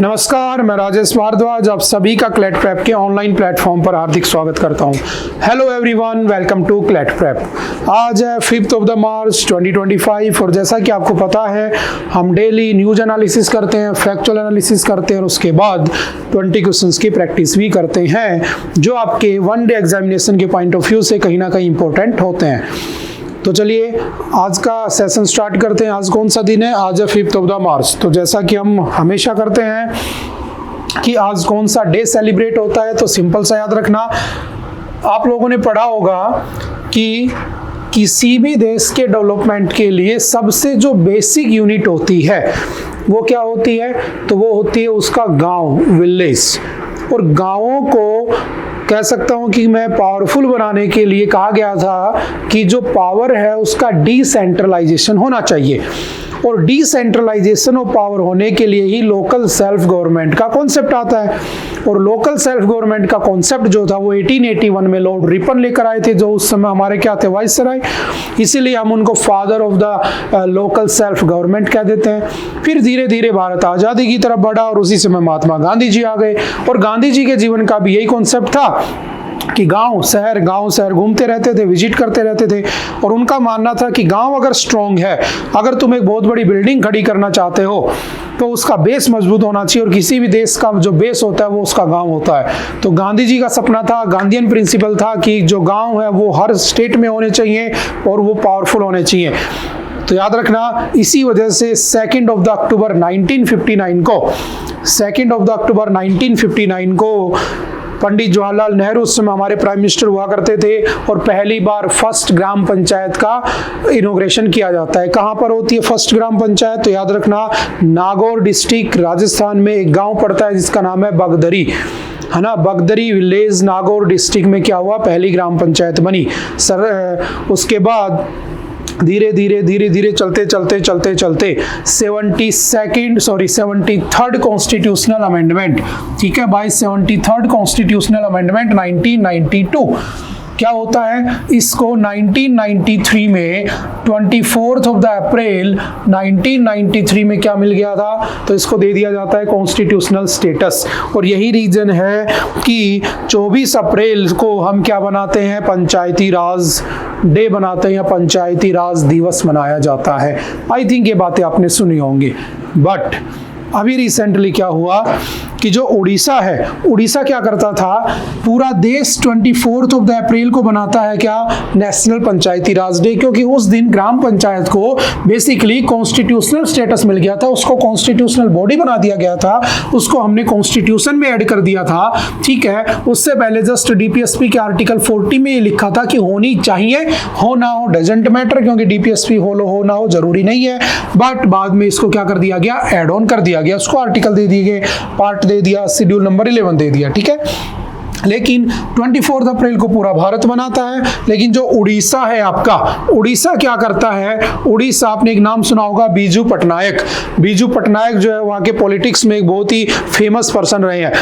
नमस्कार, मैं राजेश भारद्वाज आप सभी का क्लैट प्रेप के ऑनलाइन प्लेटफॉर्म पर हार्दिक स्वागत करता हूं। Hello everyone, welcome to CLAT prep. आज है 5 मार्च 2025 और जैसा कि आपको पता है हम डेली न्यूज एनालिसिस करते हैं, फैक्चुअल एनालिसिस करते हैं और उसके बाद 20 क्वेश्चंस की प्रैक्टिस भी करते हैं जो आपके वन डे एग्जामिनेशन के पॉइंट ऑफ व्यू से कहीं ना कहीं इंपॉर्टेंट होते हैं। तो चलिए आज का सेशन स्टार्ट करते हैं। आज कौन सा दिन है? आज है 5 मार्च। तो जैसा कि हम हमेशा करते हैं कि आज कौन सा डे सेलिब्रेट होता है, तो सिंपल सा याद रखना। आप लोगों ने पढ़ा होगा कि किसी भी देश के डेवलपमेंट के लिए सबसे जो बेसिक यूनिट होती है वो क्या होती है? तो वो होती है उसका गांव, विलेज। और गांवों को कह सकता हूं कि मैं पावरफुल बनाने के लिए कहा गया था कि जो पावर है उसका डिसेंट्रलाइजेशन होना चाहिए, और डिसेंट्रलाइजेशन ऑफ पावर होने के लिए ही लोकल सेल्फ गवर्नमेंट का कॉन्सेप्ट आता है। और लोकल सेल्फ गवर्नमेंट का कॉन्सेप्ट जो था वो 1881 में लॉर्ड रिपन लेकर आए थे, जो उस समय हमारे क्या थे, वाइसराय। इसीलिए हम उनको father of the local self government कह देते हैं। फिर धीरे धीरे भारत आजादी की तरफ बढ़ा और उसी समय महात्मा गांधी जी आ गए, और गांधी जी के जीवन का भी यही कॉन्सेप्ट था कि गांव शहर घूमते रहते थे, विजिट करते रहते थे। और उनका मानना था कि गांव अगर स्ट्रांग है, अगर तुम एक बहुत बड़ी बिल्डिंग खड़ी करना चाहते हो तो उसका बेस मजबूत होना चाहिए, और किसी भी देश का जो बेस होता है वो उसका गांव होता है। तो गांधी जी का सपना था, गांधीयन प्रिंसिपल था कि जो गांव है वो हर स्टेट में होने चाहिए और वो पावरफुल होने चाहिए। तो याद रखना, इसी वजह से 2 अक्टूबर 1959 को पंडित जवाहरलाल नेहरू उस समय हमारे प्राइम मिनिस्टर हुआ करते थे, और पहली बार फर्स्ट ग्राम पंचायत का इनॉग्रेशन किया जाता है। कहाँ पर होती है फर्स्ट ग्राम पंचायत? तो याद रखना, नागौर डिस्ट्रिक्ट राजस्थान में एक गांव पड़ता है जिसका नाम है बगदरी, है ना। बगदरी विलेज नागौर डिस्ट्रिक्ट में क्या हुआ, पहली ग्राम पंचायत बनी। उसके बाद धीरे धीरे चलते 73rd कॉन्स्टिट्यूशनल अमेंडमेंट, ठीक है, बाय 73rd कॉन्स्टिट्यूशनल अमेंडमेंट 1992 क्या होता है, इसको 1993 में 24 अप्रैल 1993 में क्या मिल गया था, तो इसको दे दिया जाता है कॉन्स्टिट्यूशनल स्टेटस। और यही रीजन है कि 24 अप्रैल को हम क्या बनाते हैं, पंचायती राज डे बनाते हैं या पंचायती राज दिवस मनाया जाता है। आई थिंक ये बातें आपने सुनी होंगी। बट अभी रिसेंटली क्या हुआ कि जो उड़ीसा है, उड़ीसा क्या करता था, पूरा देश 24 अप्रैल को बनाता है क्या, नेशनल पंचायती राज डे, क्योंकि उस दिन ग्राम पंचायत को बेसिकली कॉन्स्टिट्यूशनल स्टेटस मिल गया था, उसको कॉन्स्टिट्यूशनल बॉडी बना दिया गया था, उसको हमने कॉन्स्टिट्यूशन में ऐड कर दिया था, ठीक है। उससे पहले जस्ट डीपीएसपी के आर्टिकल 40 में ये लिखा था कि होनी चाहिए, हो ना हो डजंट मैटर, क्योंकि डीपीएसपी हो ना हो जरूरी नहीं है। बट बाद में इसको क्या कर दिया गया, एड ऑन कर दिया गया, उसको आर्टिकल दे दिए गए, पार्ट दे दिया, शेड्यूल नंबर 11 दे दिया, ठीक है। लेकिन 24 अप्रैल को पूरा भारत मनाता है। लेकिन जो उड़ीसा है आपका, उड़ीसा क्या करता है, उड़ीसा, आपने एक नाम सुना होगा, बीजू पटनायक। बीजू पटनायक जो है वहाँ के पॉलिटिक्स में एक बहुत ही फेमस पर्सन रहे हैं।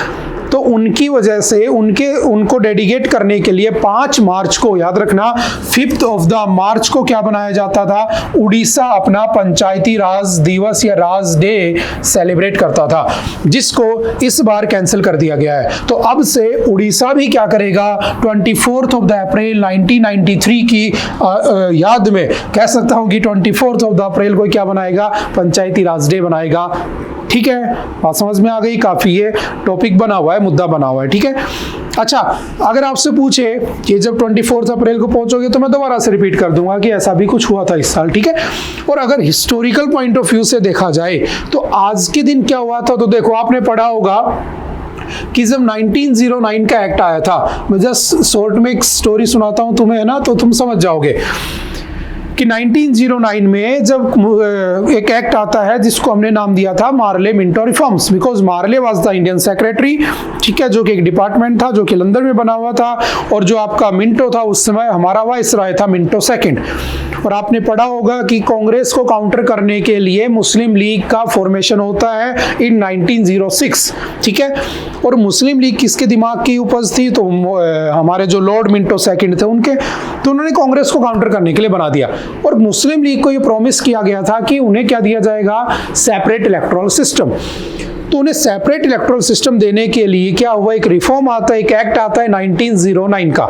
तो उनकी वजह से उनको डेडिकेट करने के लिए 5 मार्च को, याद रखना, 5 मार्च को क्या बनाया जाता था, उड़ीसा अपना पंचायती राज दिवस या राज डे सेलिब्रेट करता था, जिसको इस बार कैंसिल कर दिया गया है। तो अब से उड़ीसा भी क्या करेगा, 24 अप्रैल 1993 की याद में कह सकता हूं कि 24 अप्रैल को क्या बनाएगा, पंचायती राज डे बनाएगा, ठीक है। बात समझ में आ गई? काफी ये टॉपिक बना हुआ है, मुद्दा बना हुआ है, ठीक है। अच्छा, अगर आपसे पूछे कि जब 24 अप्रैल को पहुंचोगे, तो मैं दोबारा से रिपीट कर दूंगा कि ऐसा भी कुछ हुआ था इस साल, ठीक है। और अगर हिस्टोरिकल पॉइंट ऑफ व्यू से देखा जाए तो आज के दिन क्या हुआ था, तो देखो आपने पढ़ा होगा कि जब 1909 का एक्ट आया था, मैं जस्ट शॉर्ट में एक स्टोरी सुनाता हूं तुम्हें, है ना, तो तुम समझ जाओगे कि 1909 में जब एक एक्ट आता है जिसको हमने नाम दिया था Morley Minto reforms, because Morley was the Indian secretary, ठीक है, जो कि एक डिपार्टमेंट था जो कि लंदन में बना हुआ था, और जो आपका मिंटो था उस समय हमारा वाइसराय था, मिंटो सेकंड। और आपने पढ़ा होगा कि कांग्रेस को काउंटर करने के लिए मुस्लिम लीग का फॉर्मेशन होता है इन 1906, ठीक है। और मुस्लिम लीग किसके दिमाग की उपज थी, तो हमारे जो लॉर्ड मिंटो सेकंड थे उनके, तो उन्होंने कांग्रेस को काउंटर करने के लिए बना दिया। और मुस्लिम लीग को ये प्रॉमिस किया गया था कि उन्हें क्या दिया जाएगा, सेपरेट इलेक्टोरल सिस्टम। तो उन्हें सेपरेट इलेक्टोरल सिस्टम देने के लिए क्या हुआ, एक रिफॉर्म आता है, एक एक्ट आता है 1909 का,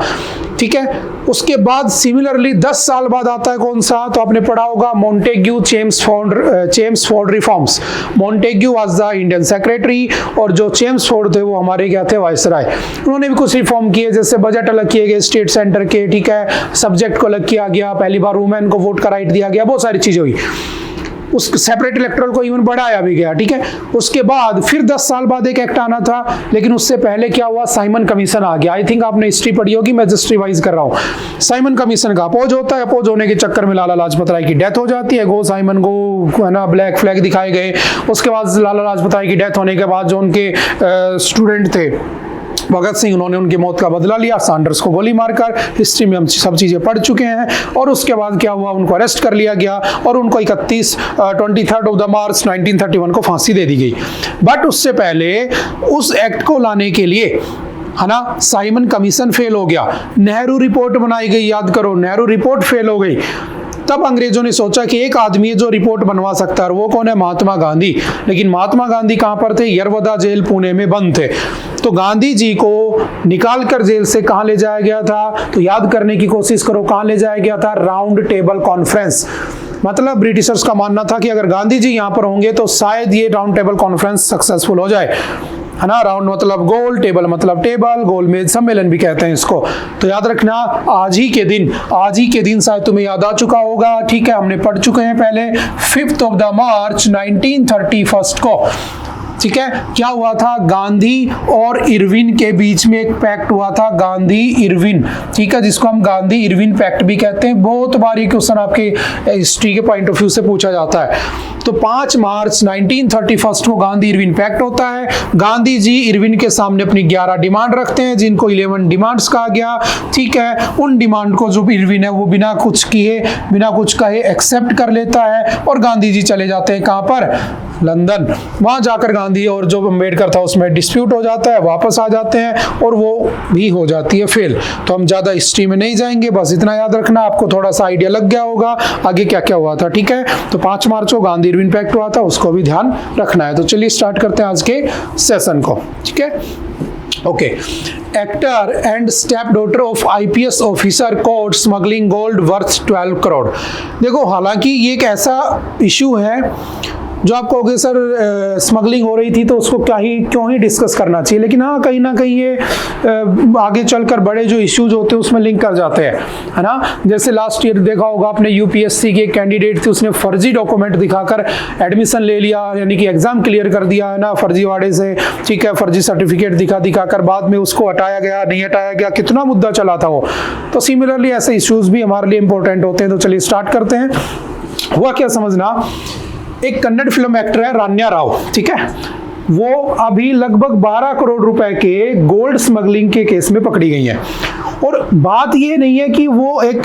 ठीक है। उसके बाद सिमिलरली 10 साल बाद आता है कौन सा, तो आपने पढ़ा होगा Montagu Chelmsford reforms. Montagu was the Indian secretary और जो चेम्सफोर्ड थे वो हमारे क्या थे, वायसराय। उन्होंने भी कुछ रिफॉर्म किए, जैसे बजट अलग किए गए स्टेट सेंटर के, ठीक है, सब्जेक्ट को अलग किया गया, पहली बार वुमेन को वोट का राइट दिया गया, बहुत सारी चीजें हुई। उस सेपरेट इलेक्टोरल को इवन बढ़ाया भी गया, ठीक है। उसके बाद फिर 10 साल बाद एक एक्ट आना था, लेकिन उससे पहले क्या हुआ, साइमन कमीशन आ गया। आई थिंक आपने हिस्ट्री पढ़ी होगी, मैं जस्ट रिवाइज कर रहा हूँ। साइमन कमीशन का अपोज होता है, अपोज होने के चक्कर में लाला लाजपत राय की डेथ हो जाती है। गो साइमन गो, है ना, ब्लैक फ्लैग दिखाए गए। उसके बाद लाला लाजपत राय की डेथ होने के बाद जो उनके स्टूडेंट थे भगत सिंह, उन्होंने उनकी मौत का बदला लिया सैंडर्स को गोली मारकर। हिस्ट्री में हम सब चीजें पढ़ चुके हैं। और उसके बाद क्या हुआ, उनको अरेस्ट कर लिया गया और उनको 23 मार्च 1931 को फांसी दे दी गई। बट उससे पहले उस एक्ट को लाने के लिए, है ना, साइमन कमीशन फेल हो गया, नेहरू रिपोर्ट बनाई गई, याद करो, नेहरू रिपोर्ट फेल हो गई। तब अंग्रेजों ने सोचा कि एक आदमी है जो रिपोर्ट बनवा सकता है, वो कौन है, महात्मा गांधी। लेकिन महात्मा गांधी कहां पर थे, यरवदा जेल पुणे में बंद थे। तो गांधी जी को निकाल कर जेल से कहां ले जाया गया था, तो याद करने की कोशिश करो, कहां ले जाया गया था, राउंड टेबल कॉन्फ्रेंस। मतलब ब्रिटिशर्स का मानना था कि अगर गांधी जी यहां पर होंगे तो शायद ये राउंड टेबल कॉन्फ्रेंस सक्सेसफुल हो जाए, है ना। राउंड मतलब गोल, टेबल मतलब टेबल, गोलमेज सम्मेलन भी कहते हैं इसको। तो याद रखना, आज ही के दिन शायद तुम्हें याद आ चुका होगा, ठीक है, हमने पढ़ चुके हैं पहले, 5 मार्च 1931 को, ठीक है। क्या हुआ था, गांधी और इरविन के बीच में एक पैक्ट हुआ था, गांधी इरविन, ठीक है, जिसको हम गांधी इरविन पैक्ट भी कहते हैं। बहुत बार ये क्वेश्चन आपके हिस्ट्री के पॉइंट ऑफ व्यू से पूछा जाता है। तो 5 मार्च 1931 को गांधी इरविन पैक्ट होता है। गांधी जी इरविन के सामने अपनी 11 डिमांड रखते हैं, जिनको 11 डिमांड्स कहा गया, ठीक है। उन डिमांड को जो इरविन है वो बिना कुछ किए, बिना कुछ कहे एक्सेप्ट कर लेता है और गांधी जी चले जाते हैं कहां पर, लंदन। वहां जाकर गांधी और जो अम्बेडकर था उसमें डिस्प्यूट हो जाता है, वापस आ जाते हैं और वो भी हो जाती है फेल। तो हम ज्यादा हिस्ट्री में नहीं जाएंगे, बस इतना याद रखना, आपको थोड़ा सा आइडिया लग गया होगा आगे क्या क्या हुआ था, ठीक है। तो 5 मार्च को गांधी इरविन पैक्ट हुआ था, उसको भी ध्यान रखना है। तो चलिए स्टार्ट करते हैं आज के सेशन को, ठीक है। Okay, actor and step daughter of IPS officer caught smuggling gold worth 12 crore. देखो, हालांकि ये एक ऐसा इशू है जो आप कहोगे सर स्मगलिंग हो रही थी तो उसको क्यों ही डिस्कस करना चाहिए, लेकिन हाँ, कहीं ना कहीं ये आगे चलकर बड़े जो इश्यूज होते हैं उसमें लिंक कर जाते हैं, है ना। जैसे लास्ट ईयर देखा होगा आपने, यूपीएससी के कैंडिडेट थे, उसने फर्जी डॉक्यूमेंट दिखाकर एडमिशन ले लिया, यानी कि एग्जाम क्लियर कर दिया, है ना, फर्जीवाड़े से, ठीक है, फर्जी सर्टिफिकेट दिखाकर बाद में उसको हटाया गया, नहीं हटाया गया, कितना मुद्दा चला था वो। तो सिमिलरली ऐसे इश्यूज भी हमारे लिए इंपॉर्टेंट होते हैं। तो चलिए स्टार्ट करते हैं। हुआ क्या समझना, एक कन्नड़ फिल्म एक्टर है रान्या राव, ठीक है, वो अभी लगभग 12 करोड़ रुपए के गोल्ड स्मगलिंग के केस में पकड़ी गई है। और बात ये नहीं है कि वो एक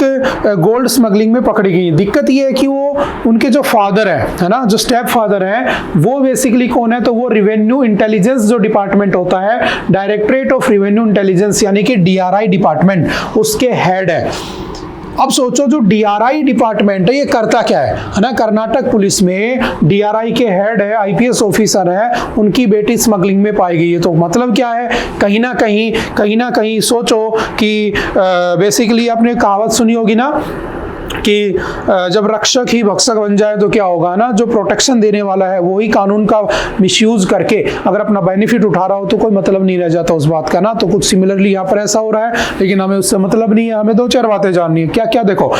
गोल्ड स्मगलिंग में पकड़ी गई है, दिक्कत ये है कि वो उनके जो फादर है ना, जो स्टेप फादर है, वो बेसिकली कौन है, तो वो रिवेन्यू इंटेलिजेंस जो डिपार्टमेंट होता है, डायरेक्टरेट ऑफ रिवेन्यू इंटेलिजेंस यानी कि डीआरआई डिपार्टमेंट, उसके हेड है। अब सोचो, जो डीआरआई डिपार्टमेंट है ये करता क्या है ना, कर्नाटक पुलिस में डीआरआई के हेड है, आईपीएस ऑफिसर है, उनकी बेटी स्मगलिंग में पाई गई है। तो मतलब क्या है, कहीं ना कहीं सोचो कि बेसिकली आपने कहावत सुनी होगी ना कि जब रक्षक ही भक्षक बन जाए तो क्या होगा ना, जो प्रोटेक्शन देने वाला है वो ही कानून का मिसयूज करके अगर अपना बेनिफिट उठा रहा हो तो कोई मतलब नहीं रह जाता उस बात का ना। तो कुछ सिमिलरली यहाँ पर ऐसा हो रहा है, लेकिन हमें उससे मतलब नहीं है, हमें 2-4 बातें जाननी है। क्या क्या, देखो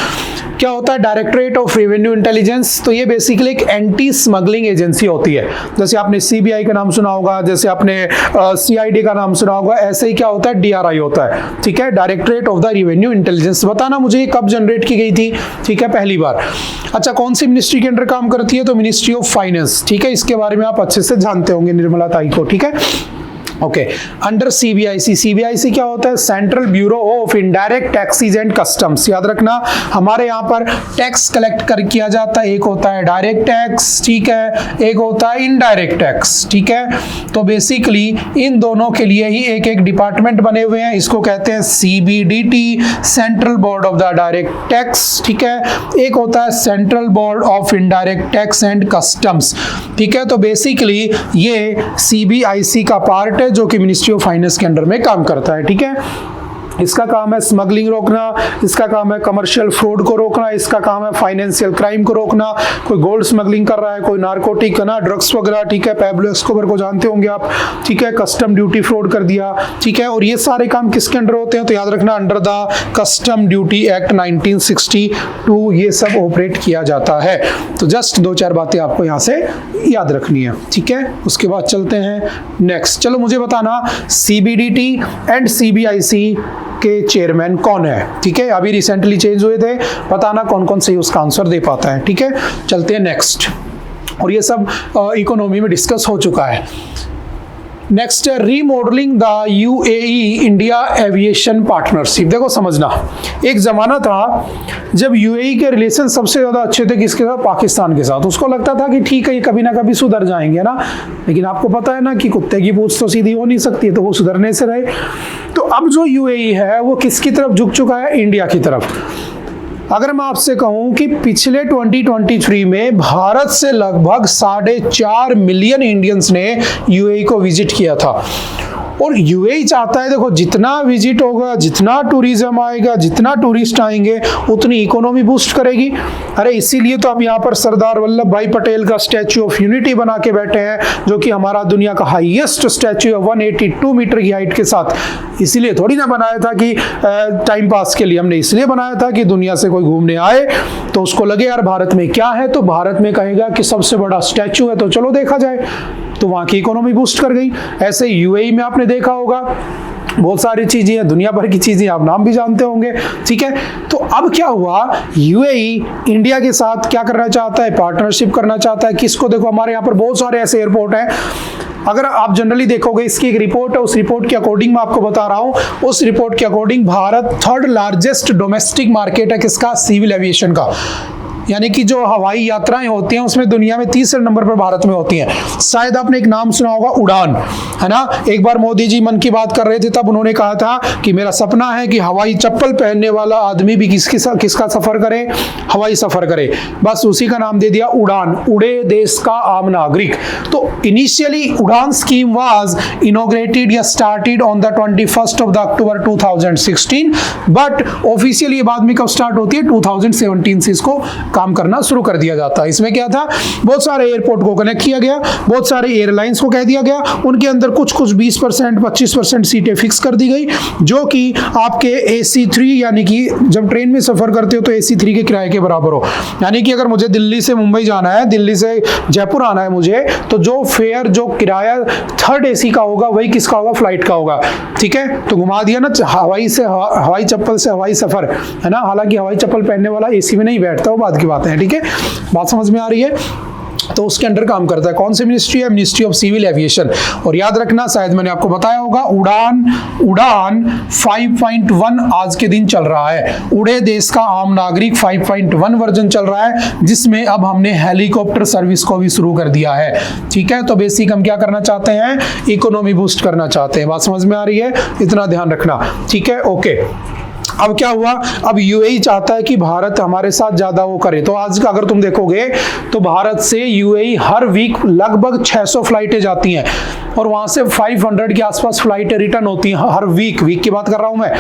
क्या होता है डायरेक्टरेट ऑफ रेवेन्यू इंटेलिजेंस, तो ये बेसिकली एक एंटी स्मगलिंग एजेंसी होती है। जैसे आपने सीबीआई का नाम सुना होगा, जैसे आपने सीआईडी का नाम सुना होगा, ऐसे ही क्या होता है, डीआरआई होता है, ठीक है, directorate of the revenue intelligence. बताना मुझे ये कब जनरेट की गई थी, ठीक है, पहली बार। अच्छा, कौन सी मिनिस्ट्री के अंडर काम करती है, तो मिनिस्ट्री ऑफ फाइनेंस, ठीक है, इसके बारे में आप अच्छे से जानते होंगे, निर्मला ताई को, ठीक है। ओके, अंडर सीबीआईसी, सीबीआईसी क्या होता है? Central bureau of indirect taxes and customs. याद रखना, हमारे यहाँ पर टैक्स कलेक्ट कर किया जाता है, एक होता है डायरेक्ट टैक्स, ठीक है, एक होता है इनडायरेक्ट टैक्स, ठीक है। तो बेसिकली इन दोनों के लिए ही एक एक डिपार्टमेंट बने हुए हैं, इसको कहते हैं CBDT, central board of the direct tax, ठीक है। एक होता है central board of indirect tax and customs, ठीक है। तो बेसिकली ये सीबीआईसी का पार्ट है जो कि मिनिस्ट्री ऑफ फाइनेंस के अंडर में काम करता है, ठीक है। इसका काम है स्मगलिंग रोकना, इसका काम है कमर्शियल फ्रॉड को रोकना, इसका काम है फाइनेंशियल क्राइम को रोकना, कोई गोल्ड स्मगलिंग कर रहा है, कोई नारकोटिक है ना, ड्रग्स वगैरह, ठीक है, पैब्लो एस्कोबर को जानते होंगे आप, ठीक है, कस्टम ड्यूटी फ्रॉड कर दिया, ठीक है। और ये सारे काम किसके अंडर होते हैं? तो याद रखना, under the custom duty act 1962 ये सब ऑपरेट किया जाता है। तो जस्ट 2-4 बातें आपको यहाँ से याद रखनी है, ठीक है। उसके बाद चलते हैं नेक्स्ट। चलो मुझे बताना सीबीडीटी एंड सीबीआईसी के चेयरमैन कौन है, ठीक है। अभी रिसेंटली चेंज हुए थे, बताना कौन कौन सही उसका आंसर दे पाता है, ठीक है। चलते हैं नेक्स्ट, और ये सब इकोनॉमी में डिस्कस हो चुका है। नेक्स्ट है remodelling the UAE India aviation partnership. देखो समझना, एक जमाना था जब यूएई के रिलेशन सबसे ज्यादा अच्छे थे किसके साथ? पाकिस्तान के साथ। उसको लगता था कि ठीक है ये कभी ना कभी सुधर जाएंगे ना, लेकिन आपको पता है ना कि कुत्ते की पूंछ तो सीधी हो नहीं सकती, तो वो सुधरने से रहे। तो अब जो यूएई है वो किसकी तरफ झुक चुका है? इंडिया की तरफ। अगर मैं आपसे कहूं कि पिछले 2023 में भारत से लगभग 4.5 मिलियन इंडियंस ने यूएई को विजिट किया था, और यूएई चाहता है, देखो जितना विजिट होगा, जितना टूरिज्म आएगा, जितना टूरिस्ट आएंगे, उतनी इकोनॉमी बूस्ट करेगी। अरे इसीलिए तो हम यहाँ पर सरदार वल्लभ भाई पटेल का स्टैच्यू ऑफ यूनिटी बना के बैठे हैं, जो कि हमारा दुनिया का हाईएस्ट स्टैच्यू है 182 मीटर की हाइट के साथ। इसीलिए थोड़ी ना बनाया था कि टाइम पास के लिए, हमने इसलिए बनाया था कि दुनिया से कोई घूमने आए तो उसको लगे यार भारत में क्या है, तो भारत में कहेगा कि सबसे बड़ा स्टैच्यू है, तो चलो देखा जाए, तो वहां की इकोनॉमी बूस्ट कर गई। ऐसे यूएई में आपने देखा होगा बहुत सारी चीजें हैं, दुनिया भर की चीजें, आप नाम भी जानते होंगे, ठीक है। तो अब क्या हुआ, यूएई इंडिया के साथ क्या करना चाहता है? पार्टनरशिप करना चाहता है। किसको? देखो हमारे यहाँ पर बहुत सारे ऐसे एयरपोर्ट हैं, अगर आप जनरली देखोगे, इसकी एक रिपोर्ट है, उस रिपोर्ट के अकॉर्डिंग मैं आपको बता रहा हूं, उस रिपोर्ट के according Bharat 3rd largest domestic market है किसका? सिविल एविएशन का। यानी कि जो हवाई यात्राएं होती हैं उसमें दुनिया में 3रे नंबर पर भारत में होती हैं। शायद आपने एक नाम सुना होगा, उड़ान, है ना। एक बार मोदी जी मन की बात कर रहे थे, तब उन्होंने कहा था कि मेरा सपना है कि हवाई चप्पल पहनने वाला आदमी भी किसका सफर करे? हवाई सफर करे। बस उसी का नाम दे दिया उड़ान, उड़े देश का आम नागरिक। तो इनिशियली उड़ान स्कीम वाज इनॉग्रेटेड या started on the 21 October 2016, but officially बाद में कब स्टार्ट होती है? 2017 से इसको काम करना शुरू कर दिया जाता है। इसमें क्या था, बहुत सारे एयरपोर्ट को कनेक्ट किया गया, बहुत सारे एयरलाइंस को कह दिया गया, उनके अंदर कुछ 20% 25% सीटें फिक्स कर दी गई, जो कि आपके AC3 यानी कि जब ट्रेन में सफर करते हो तो AC3 के किराए के बराबर हो। यानी कि अगर मुझे दिल्ली से मुंबई जाना है, दिल्ली से जयपुर आना है मुझे, तो जो फेयर, जो किराया 3rd AC का होगा वही किसका होगा? फ्लाइट का होगा, ठीक है। तो घुमा दिया ना, हवाई चप्पल से हवाई सफर, है ना। हालांकि हवाई चप्पल पहनने वाला AC में नहीं बैठता, वो बात की बात है, ठीक है। बात समझ में आ रही है? तो उसके अंडर काम करता है कौन सी मिनिस्ट्री है? Ministry of civil aviation. और याद रखना, शायद मैंने आपको बताया होगा, उड़ान 5.1 आज के दिन चल रहा है। उड़े देश का आम नागरिक 5.1 वर्जन चल रहा है, जिसमें अब हमने हेलीकॉप्टर सर्विस को भी शुरू कर दिया है, ठीक है। तो बेसिक हम क्या करना चाहते हैं? इकोनॉमी बूस्ट करना चाहते हैं। बात समझ में आ रही है? इतना ध्यान रखना, ठीक है, ओके। अब क्या हुआ, अब यूएई चाहता है कि भारत हमारे साथ ज्यादा वो करे। तो आज का अगर तुम देखोगे तो भारत से यूएई हर वीक लगभग 600 फ्लाइटें जाती हैं, और वहां से 500 के आसपास फ्लाइटें रिटर्न होती हैं हर वीक की बात कर रहा हूं मैं।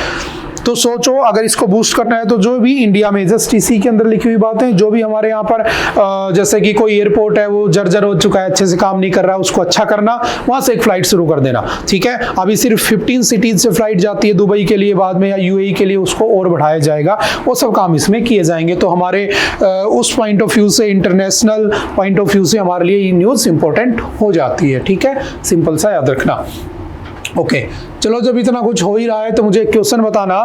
तो सोचो, अगर इसको बूस्ट करना है तो जो भी इंडिया में, जस्ट इसी के अंदर लिखी हुई बातें, जो भी हमारे यहाँ पर जैसे कि कोई एयरपोर्ट है वो जर्जर हो चुका है, अच्छे से काम नहीं कर रहा है, उसको अच्छा करना, वहां से एक फ्लाइट शुरू कर देना, ठीक है। अभी सिर्फ 15 सिटीज से फ्लाइट जाती है दुबई के लिए, बाद में या यूएई के लिए उसको और बढ़ाया जाएगा, वो सब काम इसमें किए जाएंगे। तो हमारे उस पॉइंट ऑफ व्यू से, इंटरनेशनल पॉइंट ऑफ व्यू से हमारे लिए ये न्यूज इंपॉर्टेंट हो जाती है, ठीक है। सिंपल सा याद रखना, ओके। चलो, जब इतना कुछ हो ही रहा है तो मुझे एक क्वेश्चन बताना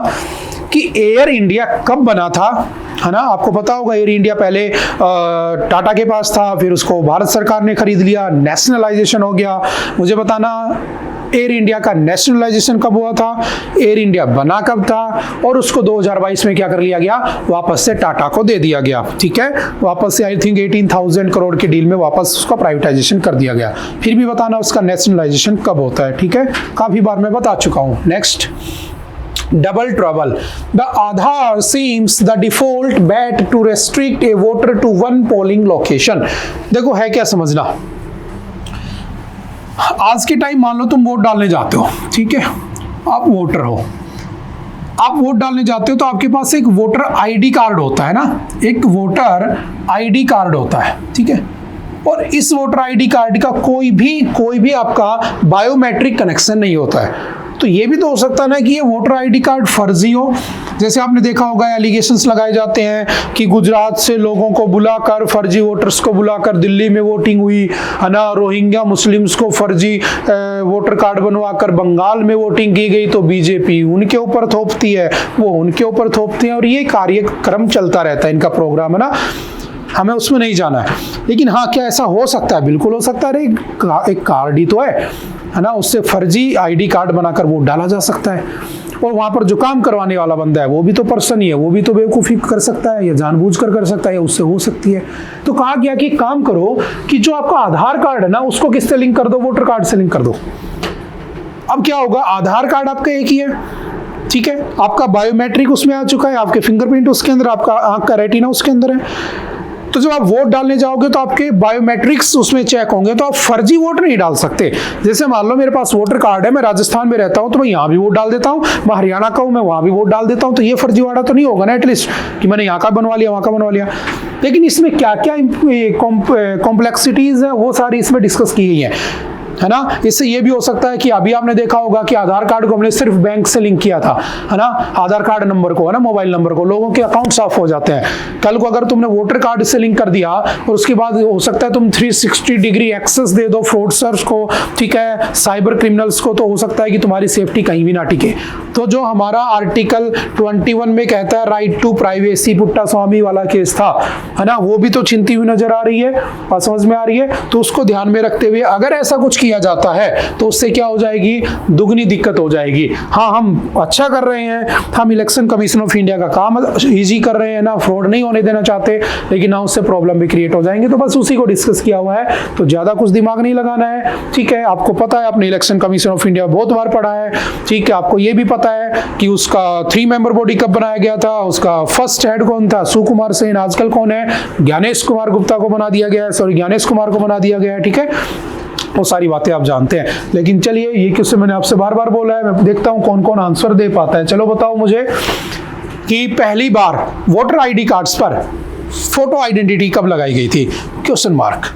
कि एयर इंडिया कब बना था, है ना। आपको पता होगा एयर इंडिया पहले टाटा के पास था, फिर उसको भारत सरकार ने खरीद लिया, नेशनलाइजेशन हो गया। मुझे बताना एयर इंडिया का नेशनलाइजेशन कब हुआ था, एयर इंडिया बना कब था, और उसको 2022 में क्या कर लिया गया, वापस से टाटा को दे दिया गया। ठीक है, वापस से आई थिंक 18,000 करोड़ की डील में वापस उसका प्राइवेटाइजेशन कर दिया गया। फिर भी बताना उसका नेशनलाइजेशन कब होता है। ठीक है, काफी बार मैं बता चुका हूं। Next, double trouble. The Aadhaar seems the default bet to restrict a voter to one polling location. देखो है क्या समझना, आज के टाइम मान लो तुम वोट डालने जाते हो, ठीक है, आप वोटर हो, आप वोट डालने जाते हो तो आपके पास एक वोटर आईडी कार्ड होता है ना, एक वोटर आईडी कार्ड होता है, ठीक है, और इस वोटर आईडी कार्ड का कोई भी आपका बायोमेट्रिक कनेक्शन नहीं होता है। तो ये भी तो हो सकता है ना कि ये वोटर आईडी कार्ड फर्जी हो। जैसे आपने देखा होगा एलिगेशंस लगाए जाते हैं कि गुजरात से लोगों को बुलाकर, फर्जी वोटर्स को बुलाकर दिल्ली में वोटिंग हुई है ना, रोहिंग्या मुस्लिम्स को फर्जी वोटर कार्ड बनवाकर बंगाल में वोटिंग की गई, तो बीजेपी उनके ऊपर थोपती है, वो उनके ऊपर थोपती है, और ये कार्यक्रम चलता रहता है, इनका प्रोग्राम है ना, हमें उसमें नहीं जाना है। लेकिन हाँ, क्या ऐसा हो सकता है? बिल्कुल हो सकता है। एक कार्ड ही तो है ना, उससे फर्जी आईडी कार्ड बनाकर वोट डाला जा सकता है। और वहां पर जो काम करवाने वाला बंदा है वो भी तो पर्सन ही है, वो भी तो बेवकूफ़ी कर सकता है, या जानबूझकर कर सकता है, या उससे हो सकती है। तो कहा गया कि काम करो कि जो आपका आधार कार्ड है ना, उसको किससे लिंक कर दो, वोटर कार्ड से लिंक कर दो। अब क्या होगा, आधार कार्ड आपका एक ही है, ठीक है, आपका बायोमेट्रिक उसमें आ चुका है, आपके फिंगरप्रिंट उसके अंदर, आपका आंख का रेटिना उसके अंदर है। तो जब आप वोट डालने जाओगे तो आपके बायोमेट्रिक्स उसमें चेक होंगे, तो आप फर्जी वोट नहीं डाल सकते। जैसे मान लो मेरे पास वोटर कार्ड है, मैं राजस्थान में रहता हूं तो मैं यहाँ भी वोट डाल देता हूं, मैं हरियाणा का हूं मैं वहां भी वोट डाल देता हूं, तो ये फर्जीवाड़ा तो नहीं होगा ना, एटलीस्ट कि मैंने यहाँ का बनवा लिया वहां का बनवा लिया। लेकिन इसमें क्या क्या कॉम्प्लेक्सिटीज है वो सारी इसमें डिस्कस की गई है ना। इससे ये भी हो सकता है कि अभी आपने देखा होगा कि आधार कार्ड को हमने सिर्फ बैंक से लिंक किया था, है ना, आधार कार्ड नंबर को, है ना, मोबाइल नंबर को, लोगों के अकाउंट साफ हो जाते हैं। कल को अगर तुमने वोटर कार्ड से लिंक कर दिया और उसके बाद हो सकता है तुम 360 डिग्री एक्सेस दे दो फ्रॉडस्टर्स को, ठीक है, साइबर क्रिमिनल्स को, तो हो सकता है कि तुम्हारी सेफ्टी कहीं भी ना टिके। तो जो हमारा आर्टिकल 21 में कहता है राइट टू प्राइवेसी, पुट्टा स्वामी वाला केस था, है ना, वो भी तो छिनती हुई नजर आ रही है और समझ में आ रही है। तो उसको ध्यान में रखते हुए अगर ऐसा कुछ किया जाता है तो उससे क्या हो जाएगी, दुगनी दिक्कत हो जाएगी। हाँ, हम अच्छा कर रहे हैं, हम इलेक्शन कमीशन ऑफ इंडिया का काम इजी कर रहे हैं ना, फ्रॉड नहीं होने देना चाहते, लेकिन ना उससे प्रॉब्लम भी क्रिएट हो जाएंगे। तो बस उसी को डिस्कस किया हुआ है, तो ज्यादा कुछ दिमाग नहीं लगाना है, ठीक है। आपको पता है, आपने इलेक्शन कमीशन ऑफ इंडिया बहुत बार पढ़ा है, ठीक है। आपको ये भी पता है कि उसका 3 मेंबर बॉडी कब बनाया गया था, उसका फर्स्ट हेड कौन था, सुकुमार सेन, आजकल कौन है, ज्ञानेश कुमार गुप्ता को बना दिया गया है, सॉरी ज्ञानेश कुमार को बना दिया गया है, ठीक है। वो सारी बातें आप जानते हैं। लेकिन चलिए, ये क्वेश्चन मैंने आपसे बार बार बोला है, मैं देखता हूं कौन कौन आंसर दे पाता है। चलो बताओ मुझे कि पहली बार वोटर आईडी कार्ड्स पर फोटो आइडेंटिटी कब लगाई गई थी, क्वेश्चन मार्क।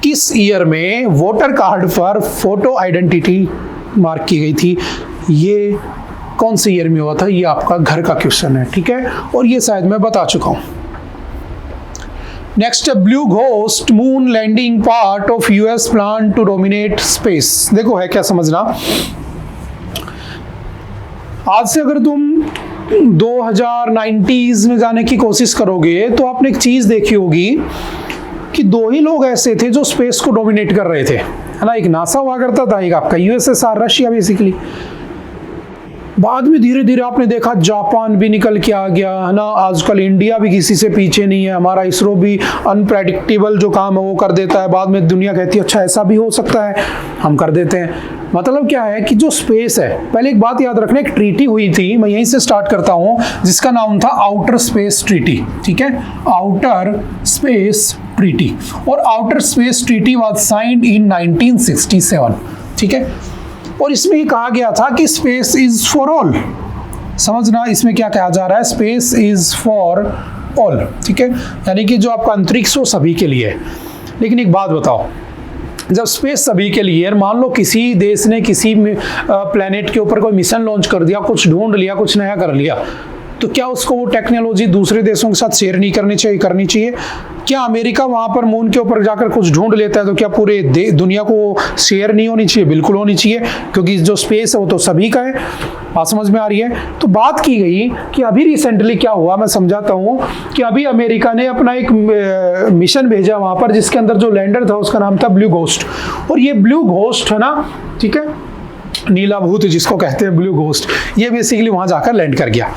किस ईयर में वोटर कार्ड पर फोटो आइडेंटिटी मार्क की गई थी, ये कौन से ईयर में हुआ था, ये आपका घर का क्वेश्चन है, ठीक है, और ये शायद मैं बता चुका हूं। Next, Blue Ghost moon landing part of US plan to dominate space. देखो है क्या समझना, आज से अगर तुम 2090s में जाने की कोशिश करोगे तो आपने एक चीज देखी होगी कि 2 ही लोग ऐसे थे जो स्पेस को डोमिनेट कर रहे थे, है ना। एक नासा हुआ करता था, एक आपका यूएसएसआर, रशिया बेसिकली। बाद में धीरे धीरे आपने देखा जापान भी निकल के आ गया, है ना। आजकल इंडिया भी किसी से पीछे नहीं है, हमारा इसरो भी अनप्रेडिक्टेबल जो काम है वो कर देता है। बाद में दुनिया कहती है अच्छा ऐसा भी हो सकता है, हम कर देते हैं। मतलब क्या है कि जो स्पेस है, पहले एक बात याद रखना, एक ट्रीटी हुई थी, मैं यहीं से स्टार्ट करता हूं, जिसका नाम था आउटर स्पेस ट्रीटी, ठीक है, आउटर स्पेस ट्रीटी। और outer space treaty was signed in 1967, ठीक है। और इसमें ये कहा गया था कि स्पेस इज फॉर ऑल। समझना, इसमें क्या कहा जा रहा है, स्पेस इज फॉर ऑल, ठीक है, यानी कि जो आपका अंतरिक्ष वो सभी के लिए है। लेकिन एक बात बताओ, जब स्पेस सभी के लिए, मान लो किसी देश ने किसी प्लेनेट के ऊपर कोई मिशन लॉन्च कर दिया, कुछ ढूंढ लिया, कुछ नया कर लिया, तो क्या उसको वो टेक्नोलॉजी दूसरे देशों के साथ शेयर नहीं करनी चाहिए, करनी चाहिए? क्या अमेरिका वहां पर मून के ऊपर जाकर कुछ ढूंढ लेता है तो क्या पूरे दुनिया को शेयर नहीं होनी चाहिए? बिल्कुल होनी चाहिए, क्योंकि जो स्पेस है वो तो सभी का है। बात समझ में आ रही है? तो बात की गई कि अभी रिसेंटली क्या हुआ, मैं समझाता हूं कि अभी अमेरिका ने अपना एक मिशन भेजा वहां पर, जिसके अंदर जो लैंडर था उसका नाम था ब्लू घोस्ट। और ये ब्लू घोस्ट है ना, ठीक है, नीला भूत जिसको कहते हैं ब्लू घोस्ट, ये बेसिकली वहां जाकर लैंड कर गया।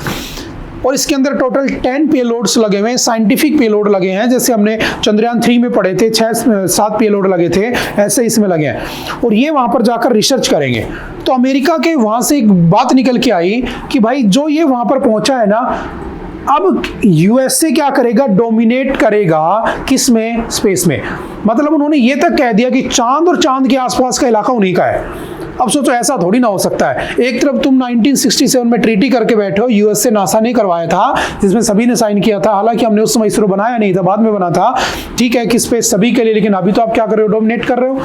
और इसके अंदर टोटल 10 पेलोड्स लगे हुए हैं, साइंटिफिक पेलोड लगे हैं, जैसे हमने चंद्रयान 3 में पढ़े थे 6-7 पेलोड लगे थे, ऐसे इसमें लगे हैं। और ये वहां पर जाकर रिसर्च करेंगे। तो अमेरिका के वहां से एक बात निकल के आई कि भाई जो ये वहां पर पहुंचा है ना, अब यूएसए क्या करेगा, डोमिनेट करेगा किसमें, स्पेस में। मतलब उन्होंने ये तक कह दिया कि चांद और चांद के आसपास का इलाका उन्हीं का है। अब सोचो ऐसा थोड़ी ना हो सकता है, एक तरफ तुम 1967 में ट्रीटी करके बैठे हो, यूएसए नासा ने करवाया था जिसमें सभी ने साइन किया था, हालांकि हमने उस समय इसरो बनाया नहीं था, बाद में बना था, ठीक है, कि स्पेस सभी के लिए, लेकिन अभी तो आप क्या कर रहे हो, डोमिनेट कर रहे हो,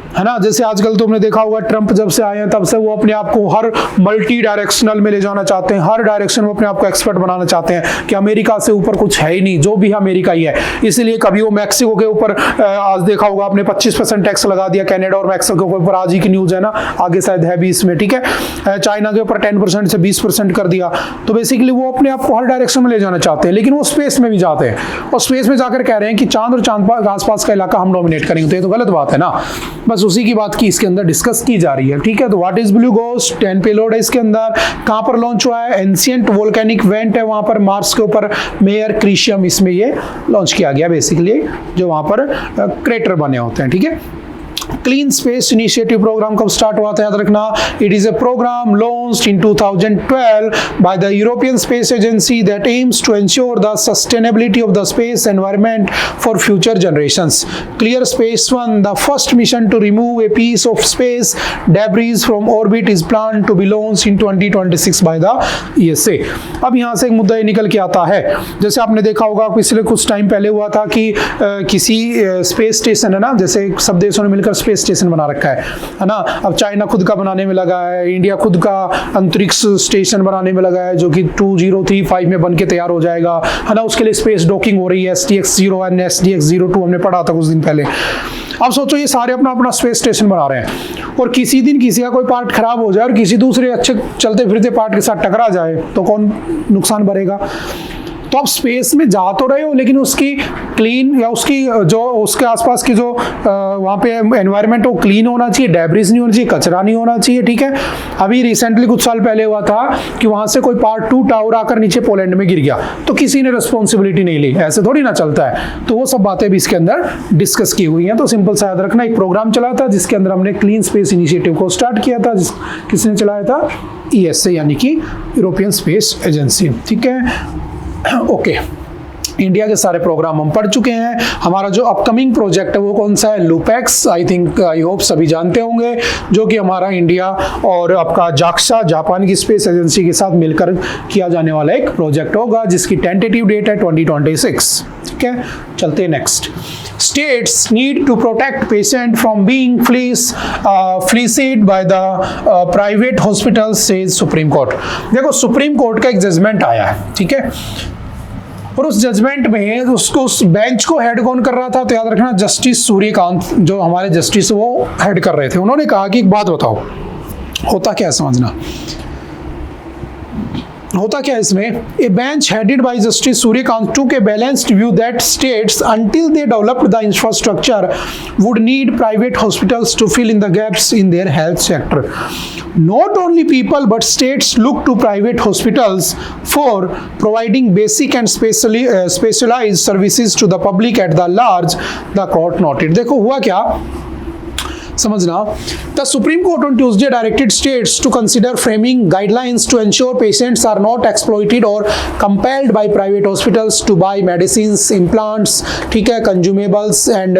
है ना। जैसे आजकल तुमने देखा होगा ट्रंप जब से आए हैं तब से वो अपने आप को हर मल्टी डायरेक्शनल में ले जाना चाहते हैं, हर डायरेक्शन में अपने आप को एक्सपर्ट बनाना चाहते हैं कि अमेरिका से ऊपर कुछ है ही नहीं, जो भी है अमेरिका ही है। इसलिए कभी वो मैक्सिको के ऊपर आज देखा होगा आपने 25% टैक्स लगा दिया, कनाडा और मैक्सिको के ऊपर, आज ही की न्यूज है ना, आगे शायद है 20 में, ठीक है। चाइना के ऊपर 10% से 20% कर दिया। तो बेसिकली वो अपने आप को हर डायरेक्शन में ले जाना चाहते हैं, लेकिन वो स्पेस में भी जाते हैं और स्पेस में जाकर कह रहे हैं कि चांद और चांद के आसपास का इलाका हम डोमिनेट करेंगे। तो ये तो गलत बात है ना, बस उसी की बात की इसके अंदर डिस्कस की जा रही है, ठीक है। तो what is blue ghost, 10 payload है इसके अंदर। कहां पर लॉन्च हुआ है, एंशिएंट वोल्केनिक वेंट है वहां पर मार्स के ऊपर, मेयर क्रीशियम, इसमें ये लॉन्च किया गया बेसिकली, जो वहां पर क्रेटर बने होते हैं, ठीक है। क्लीन स्पेस इनिशिएटिव प्रोग्राम कब स्टार्ट हुआ था, याद रखना, it is a program launched in 2012 by the European Space Agency that aims to ensure the sustainability of the space environment for future generations. Clear space one, the first mission to remove a piece of space debris from orbit, is planned to be launched in 2026 by the ESA. अब यहाँ से एक मुद्दा ये निकल के आता है, जैसे आपने देखा होगा पिछले कुछ टाइम पहले हुआ था कि किसी स्पेस स्टेशन है ना, जैसे सब देशों ने मिलकर स्पेस स्टेशन बना रखा है ना। अब चाइना खुद का बनाने में लगा है, इंडिया खुद का अंतरिक्ष स्टेशन बनाने में लगा है जो कि 2035 में बन के तैयार हो जाएगा, है ना। उसके लिए स्पेस डॉकिंग हो रही है, STX-01 SDX-02 हमने पढ़ा था कुछ दिन पहले। अब सोचो ये सारे अपना अपना स्पेस स्टेशन बना रहे हैं और किसी दिन किसी का कोई पार्ट खराब हो जाए और किसी दूसरे अच्छे चलते फिरते पार्ट के साथ टकरा जाए तो कौन नुकसान भरेगा। तो आप स्पेस में जा तो रहे हो, लेकिन उसकी क्लीन या उसकी जो उसके आसपास की जो वहाँ पे एनवायरनमेंट वो क्लीन होना चाहिए, डेब्रिज नहीं होना चाहिए, कचरा नहीं होना चाहिए, ठीक है। अभी रिसेंटली कुछ साल पहले हुआ था कि वहाँ से कोई पार्ट टूटा और आकर नीचे पोलैंड में गिर गया, तो किसी ने रिस्पॉन्सिबिलिटी नहीं ली, ऐसे थोड़ी ना चलता है। तो वो सब बातें भी इसके अंदर डिस्कस की हुई हैं। तो सिंपल सा याद रखना, एक प्रोग्राम चला था जिसके अंदर हमने क्लीन स्पेस इनिशिएटिव को स्टार्ट किया था, किसने चलाया था, ESA यानी कि यूरोपियन स्पेस एजेंसी, ठीक है। ओके, इंडिया के सारे प्रोग्राम हम पढ़ चुके हैं। हमारा जो अपकमिंग प्रोजेक्ट है वो कौन सा है, LUPEX, I think I hope सभी जानते होंगे, जो कि हमारा इंडिया और आपका जाक्सा जापान की स्पेस एजेंसी के साथ मिलकर किया जाने वाला एक प्रोजेक्ट होगा, जिसकी टेंटेटिव डेट है 2026, ठीक है। चलते हैं next. States need to protect patient from being fleeced by the private hospital, says Supreme Court. देखो सुप्रीम कोर्ट का एक जजमेंट आया है, ठीक है, और उस जजमेंट में उस बेंच को हेड कौन कर रहा था, तो याद रखना जस्टिस सूर्यकांत, जो हमारे जस्टिस वो हेड कर रहे थे। उन्होंने कहा कि एक बात बताओ, होता क्या है समझना, होता क्या इसमें, ए bench headed by justice Suryakant took a balanced view that states until they developed the infrastructure would need private hospitals to fill in the gaps in their health sector. Not only people but states look to private hospitals for providing basic and specialized services to the public at the large, the court noted. देखो हुआ क्या समझना, the Supreme Court on Tuesday directed states to consider framing guidelines to ensure patients are not exploited or compelled by private hospitals to buy medicines, implants, ठीक है, consumables and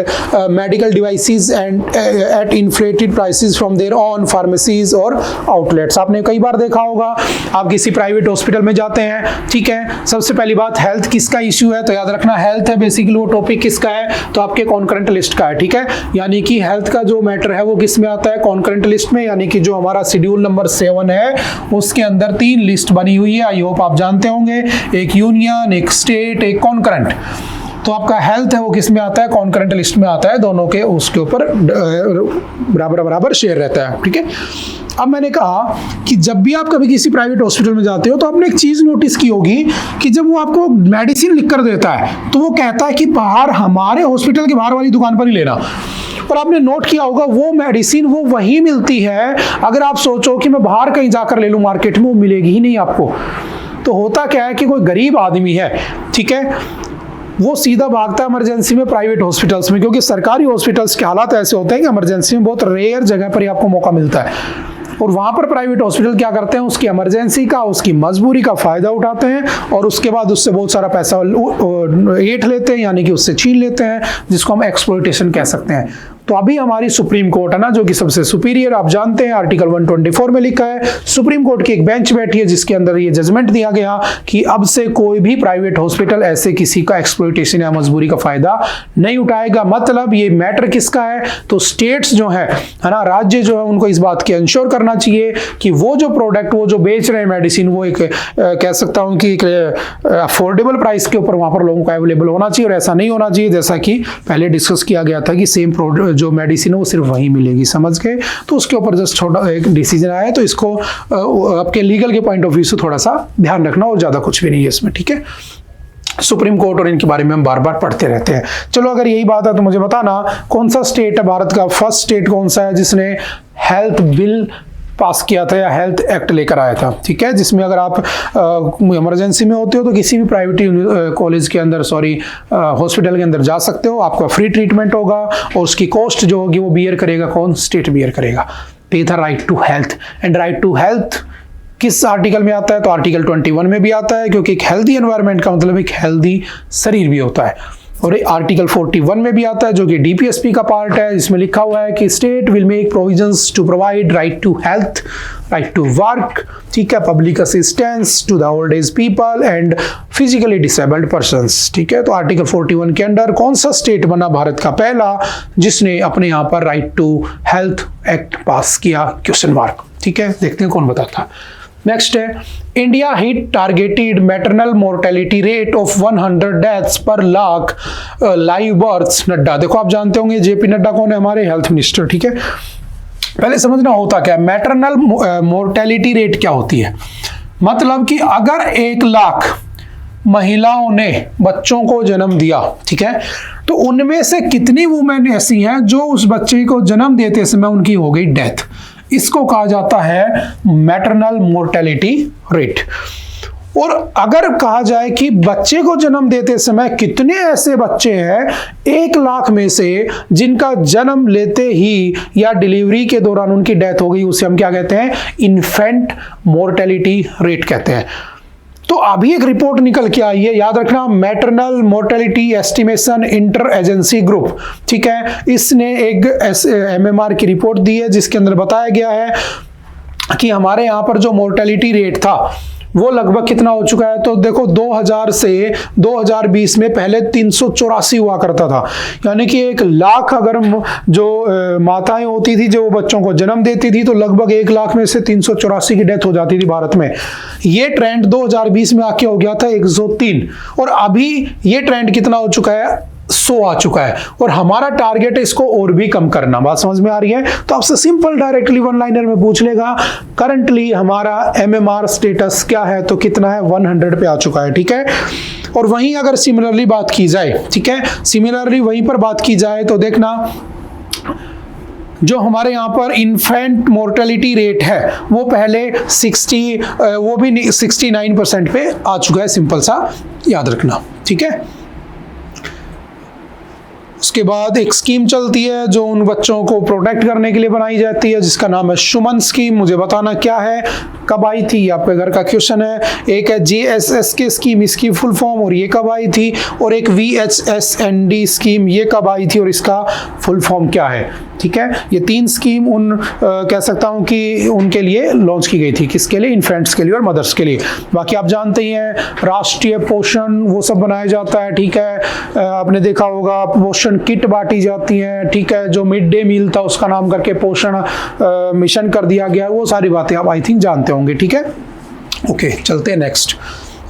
medical devices and at inflated prices from their own pharmacies or outlets. आपने कई बार देखा होगा, आप किसी private hospital में जाते हैं, ठीक है, सबसे पहली बात हेल्थ किसका इश्यू है, तो याद रखना हेल्थ है बेसिकली वो टॉपिक किसका है, तो आपके कॉन्करेंट लिस्ट का है, ठीक है। यानी कि हेल्थ का जो मैटर है वो किस में आता है, कॉन्करेंट लिस्ट में, यानी कि जो हमारा शेड्यूल नंबर 7 है उसके अंदर 3 लिस्ट बनी हुई है, आई होप आप जानते होंगे, एक यूनियन, एक स्टेट, एक कॉन्करेंट। तो आपका हेल्थ है वो किस में आता है, कॉन्करेंट लिस्ट में आता है, दोनों के उसके ऊपर बराबर बराबर शेयर रहता है, ठीक है। अब मैंने कहा कि जब भी आप कभी किसी प्राइवेट हॉस्पिटल में जाते हो तो आपने एक चीज नोटिस की होगी कि जब वो आपको मेडिसिन लिख कर देता है तो वो कहता है कि बाहर हमारे हॉस्पिटल के बाहर वाली दुकान पर ही लेना। और आपने नोट किया होगा वो मेडिसिन वो वही मिलती है, अगर आप सोचो कि मैं बाहर कहीं जाकर ले लूं मार्केट में, वो मिलेगी ही नहीं आपको। तो होता क्या है कि कोई गरीब आदमी है, ठीक है, वो सीधा भागता है इमरजेंसी में प्राइवेट हॉस्पिटल्स में, क्योंकि सरकारी हॉस्पिटल्स के हालात ऐसे होते हैं कि इमरजेंसी में बहुत रेयर जगह पर ही आपको मौका मिलता है। और वहां पर प्राइवेट हॉस्पिटल क्या करते हैं, उसकी इमरजेंसी का, उसकी मजबूरी का फायदा उठाते हैं और उसके बाद उससे बहुत सारा पैसा ऐंठ लेते हैं, यानी कि उससे छीन लेते हैं, जिसको हम एक्सप्लॉयटेशन कह सकते हैं। तो अभी हमारी सुप्रीम कोर्ट है ना, जो कि सबसे सुपीरियर, आप जानते हैं आर्टिकल 124 में लिखा है, सुप्रीम कोर्ट की एक बेंच बैठी है जिसके अंदर ये जजमेंट दिया गया कि अब से कोई भी प्राइवेट हॉस्पिटल ऐसे किसी का एक्सप्लॉयटेशन या मजबूरी का फायदा नहीं उठाएगा। मतलब ये मैटर किसका है, तो स्टेट्स जो है ना, राज्य जो है, उनको इस बात की इंश्योर करना चाहिए कि वो जो प्रोडक्ट वो जो बेच रहे हैं मेडिसिन, वो एक कह सकता हूं कि अफोर्डेबल प्राइस के ऊपर वहां पर लोगों को अवेलेबल होना चाहिए। और ऐसा नहीं होना चाहिए जैसा कि पहले डिस्कस किया गया था कि सेम प्रोडक्ट जो मेडिसिन है वो सिर्फ वहीं मिलेगी, समझ गए। तो उसके ऊपर जस्ट छोटा एक डिसीजन आया है, तो इसको आपके लीगल के पॉइंट ऑफ व्यू से थोड़ा सा ध्यान रखना, और ज्यादा कुछ भी नहीं है इसमें, ठीक है। सुप्रीम कोर्ट और इनके बारे में हम बार बार पढ़ते रहते हैं। चलो अगर यही बात है तो मुझे बताना कौन सा स्टेट है भारत का, फर्स्ट स्टेट कौन सा है जिसने हेल्थ बिल पास किया था या हेल्थ एक्ट लेकर आया था, ठीक है, जिसमें अगर आप इमरजेंसी में होते हो तो किसी भी प्राइवेट कॉलेज के अंदर हॉस्पिटल के अंदर जा सकते हो, आपका फ्री ट्रीटमेंट होगा और उसकी कॉस्ट जो होगी वो बियर करेगा कौन, स्टेट बियर करेगा। पे था right to health. And right to health किस आर्टिकल में आता है, तो आर्टिकल 21 में भी आता है, क्योंकि एक हेल्दी एनवायरनमेंट का मतलब एक हेल्दी शरीर भी होता है। और आर्टिकल 41 में भी आता है जो कि डीपीएसपी का पार्ट है, जिसमें लिखा हुआ है कि state will make provisions to provide right to health, right to work, ठीक है, public assistance to the old age people and physically disabled persons, ठीक है। तो आर्टिकल 41 के अंडर कौन सा स्टेट बना भारत का पहला जिसने अपने यहाँ पर right to health act pass किया, क्वेश्चन मार्क, ठीक है। देखते हैं कौन बताता है। नेक्स्ट है, India hit targeted maternal mortality rate of 100 deaths पर लाख लाइव बर्थ्स। नड्डा, देखो आप जानते होंगे जेपी नड्डा कौन है, हमारे हेल्थ मिनिस्टर, ठीक है। पहले समझना होता क्या है, मैटरनल मोर्टेलिटी रेट क्या होती है। मतलब कि अगर 1 लाख महिलाओं ने बच्चों को जन्म दिया, ठीक है, तो उनमें से कितनी वुमेन ऐसी हैं जो उस बच्चे को जन्म देते समय उनकी हो गई डेथ। इसको कहा जाता है मैटरनल मोर्टेलिटी रेट। और अगर कहा जाए कि बच्चे को जन्म देते समय कितने ऐसे बच्चे हैं 1 लाख में से जिनका जन्म लेते ही या डिलीवरी के दौरान उनकी डेथ हो गई, उसे हम क्या कहते हैं, इन्फेंट मोर्टेलिटी रेट कहते हैं। तो अभी एक रिपोर्ट निकल के आई है, याद रखना, maternal mortality estimation inter agency group, ठीक है। इसने एक MMR की रिपोर्ट दी है जिसके अंदर बताया गया है कि हमारे यहाँ पर जो मोर्टेलिटी रेट था वो लगभग कितना हो चुका है। तो देखो 2000 से 2020 में पहले 384 हुआ करता था, यानी कि 1 लाख अगर जो माताएं होती थी जो बच्चों को जन्म देती थी, तो लगभग 1 लाख में से 384 की डेथ हो जाती थी भारत में। ये ट्रेंड 2020 में आके हो गया था 103, और अभी ये ट्रेंड कितना हो चुका है, 100 आ चुका है। और हमारा टारगेट है इसको और भी कम करना। बात समझ में आ रही है। तो आपसे सिंपल डायरेक्टली 1 लाइनर में पूछ लेगा करंटली हमारा MMR स्टेटस क्या है, तो कितना है, 100 पे आ चुका है, ठीक है। और वहीं अगर सिमिलरली बात की जाए, ठीक है, सिमिलरली वहीं पर बात की जाए तो देखना जो हमारे यहाँ पर इन्फेंट मोर्टेलिटी रेट है वो पहले 69% पे आ चुका है, सिंपल सा याद रखना, ठीक है। उसके बाद एक स्कीम चलती है जो उन बच्चों को प्रोटेक्ट करने के लिए बनाई जाती है जिसका नाम है सुमन स्कीम। मुझे बताना क्या है, कब आई थी, आपके घर का क्वेश्चन है। एक है JSSK स्कीम, इसकी फुल फॉर्म, और ये कब आई थी। और एक VHSND स्कीम, ये कब आई थी और इसका फुल फॉर्म क्या है, ठीक है। ये 3 स्कीम कह सकता हूं कि उनके लिए लॉन्च की गई थी, किसके लिए, इन्फेंट्स के लिए और मदर्स के लिए। बाकी आप जानते ही हैं राष्ट्रीय पोषण वो सब बनाया जाता है, ठीक है। आपने देखा होगा पोषण किट बांटी जाती है, ठीक है। जो मिड डे मील था उसका नाम करके पोषण मिशन कर दिया गया, वो सारी बातें आप आई थिंक जानते होंगे, ठीक है। ओके, चलते हैं नेक्स्ट।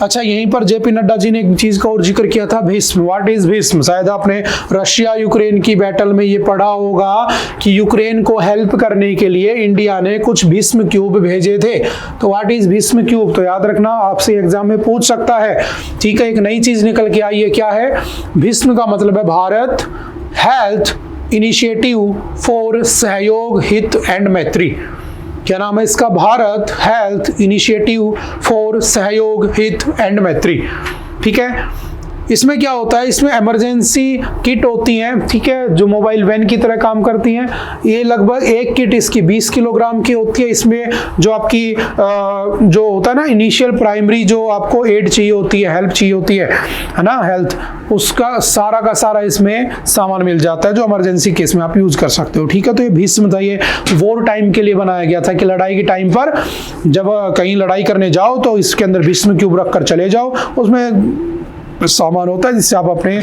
अच्छा, यहीं पर जेपी नड्डा जी ने एक चीज का और जिक्र किया था, भीष्म। What is Bhishma? शायद आपने रशिया यूक्रेन की बैटल में ये पढ़ा होगा कि यूक्रेन को हेल्प करने के लिए इंडिया ने कुछ भीष्म क्यूब भेजे थे। तो व्हाट इज भीष्म क्यूब? तो याद रखना, आपसे एग्जाम में पूछ सकता है। ठीक है, एक नई चीज निकल के आई है, क्या है? भीष्म का मतलब है भारत हेल्थ इनिशिएटिव फॉर सहयोग, हित एंड मैत्री। क्या नाम है इसका? भारत हेल्थ इनिशिएटिव फॉर सहयोग, हित एंड मैत्री। ठीक है, इसमें क्या होता है? इसमें इमरजेंसी किट होती हैं, ठीक है, जो मोबाइल वैन की तरह काम करती हैं। ये लगभग एक किट इसकी 20 किलोग्राम की होती है। इसमें जो आपकी जो होता है ना इनिशियल प्राइमरी जो आपको एड चाहिए होती है, हेल्प चाहिए होती है ना, हेल्थ, उसका सारा का सारा इसमें सामान मिल जाता है जो इमरजेंसी केस में आप यूज कर सकते हो। ठीक है, तो ये भीष्म था, ये वॉर टाइम के लिए बनाया गया था कि लड़ाई के टाइम पर जब कहीं लड़ाई करने जाओ तो इसके अंदर भीष्म क्यूब रख कर चले जाओ। उसमें सामान होता है जिससे आप अपने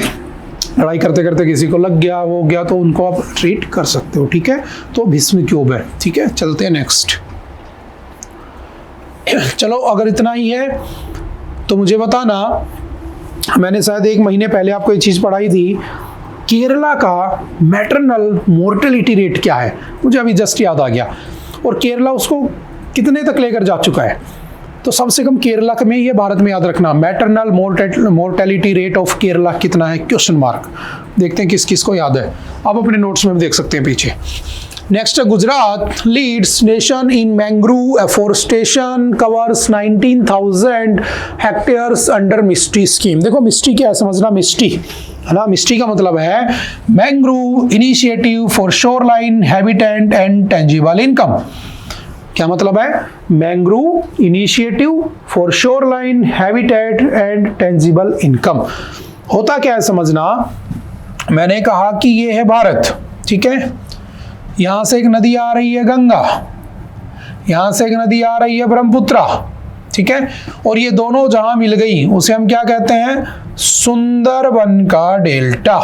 लड़ाई करते करते किसी को लग गया, वो गया, तो उनको आप ट्रीट कर सकते हो। ठीक है, तो भीष्म क्यूब है। ठीक है, चलते हैं नेक्स्ट। चलो, अगर इतना ही है तो मुझे बताना, मैंने शायद 1 महीने पहले आपको एक चीज पढ़ाई थी, केरला का मैटरनल मोर्टेलिटी रेट क्या है? मुझे अभी जस्ट याद आ गया। और केरला उसको कितने तक लेकर जा चुका है? तो सबसे कम केरला में ही है, भारत में। याद रखना, maternal mortality rate of Kerala कितना है? Question mark. देखते हैं किस किस को याद है, आप अपने नोट्स में भी देख सकते हैं पीछे। Next, Gujarat leads nation in mangrove afforestation, covers 19,000 hectares under MISHTI scheme. देखो मिस्टी क्या है समझना, मिस्टी है ना, मिस्टी का मतलब है mangrove initiative for shoreline habitat and tangible income. क्या मतलब है? Mangrove initiative for shoreline habitat and tangible income. होता क्या है समझना, मैंने कहा कि ये है भारत, ठीक है, यहां से एक नदी आ रही है गंगा, यहां से एक नदी आ रही है ब्रह्मपुत्रा, ठीक है, और ये दोनों जहां मिल गई उसे हम क्या कहते हैं? सुंदरबन का डेल्टा।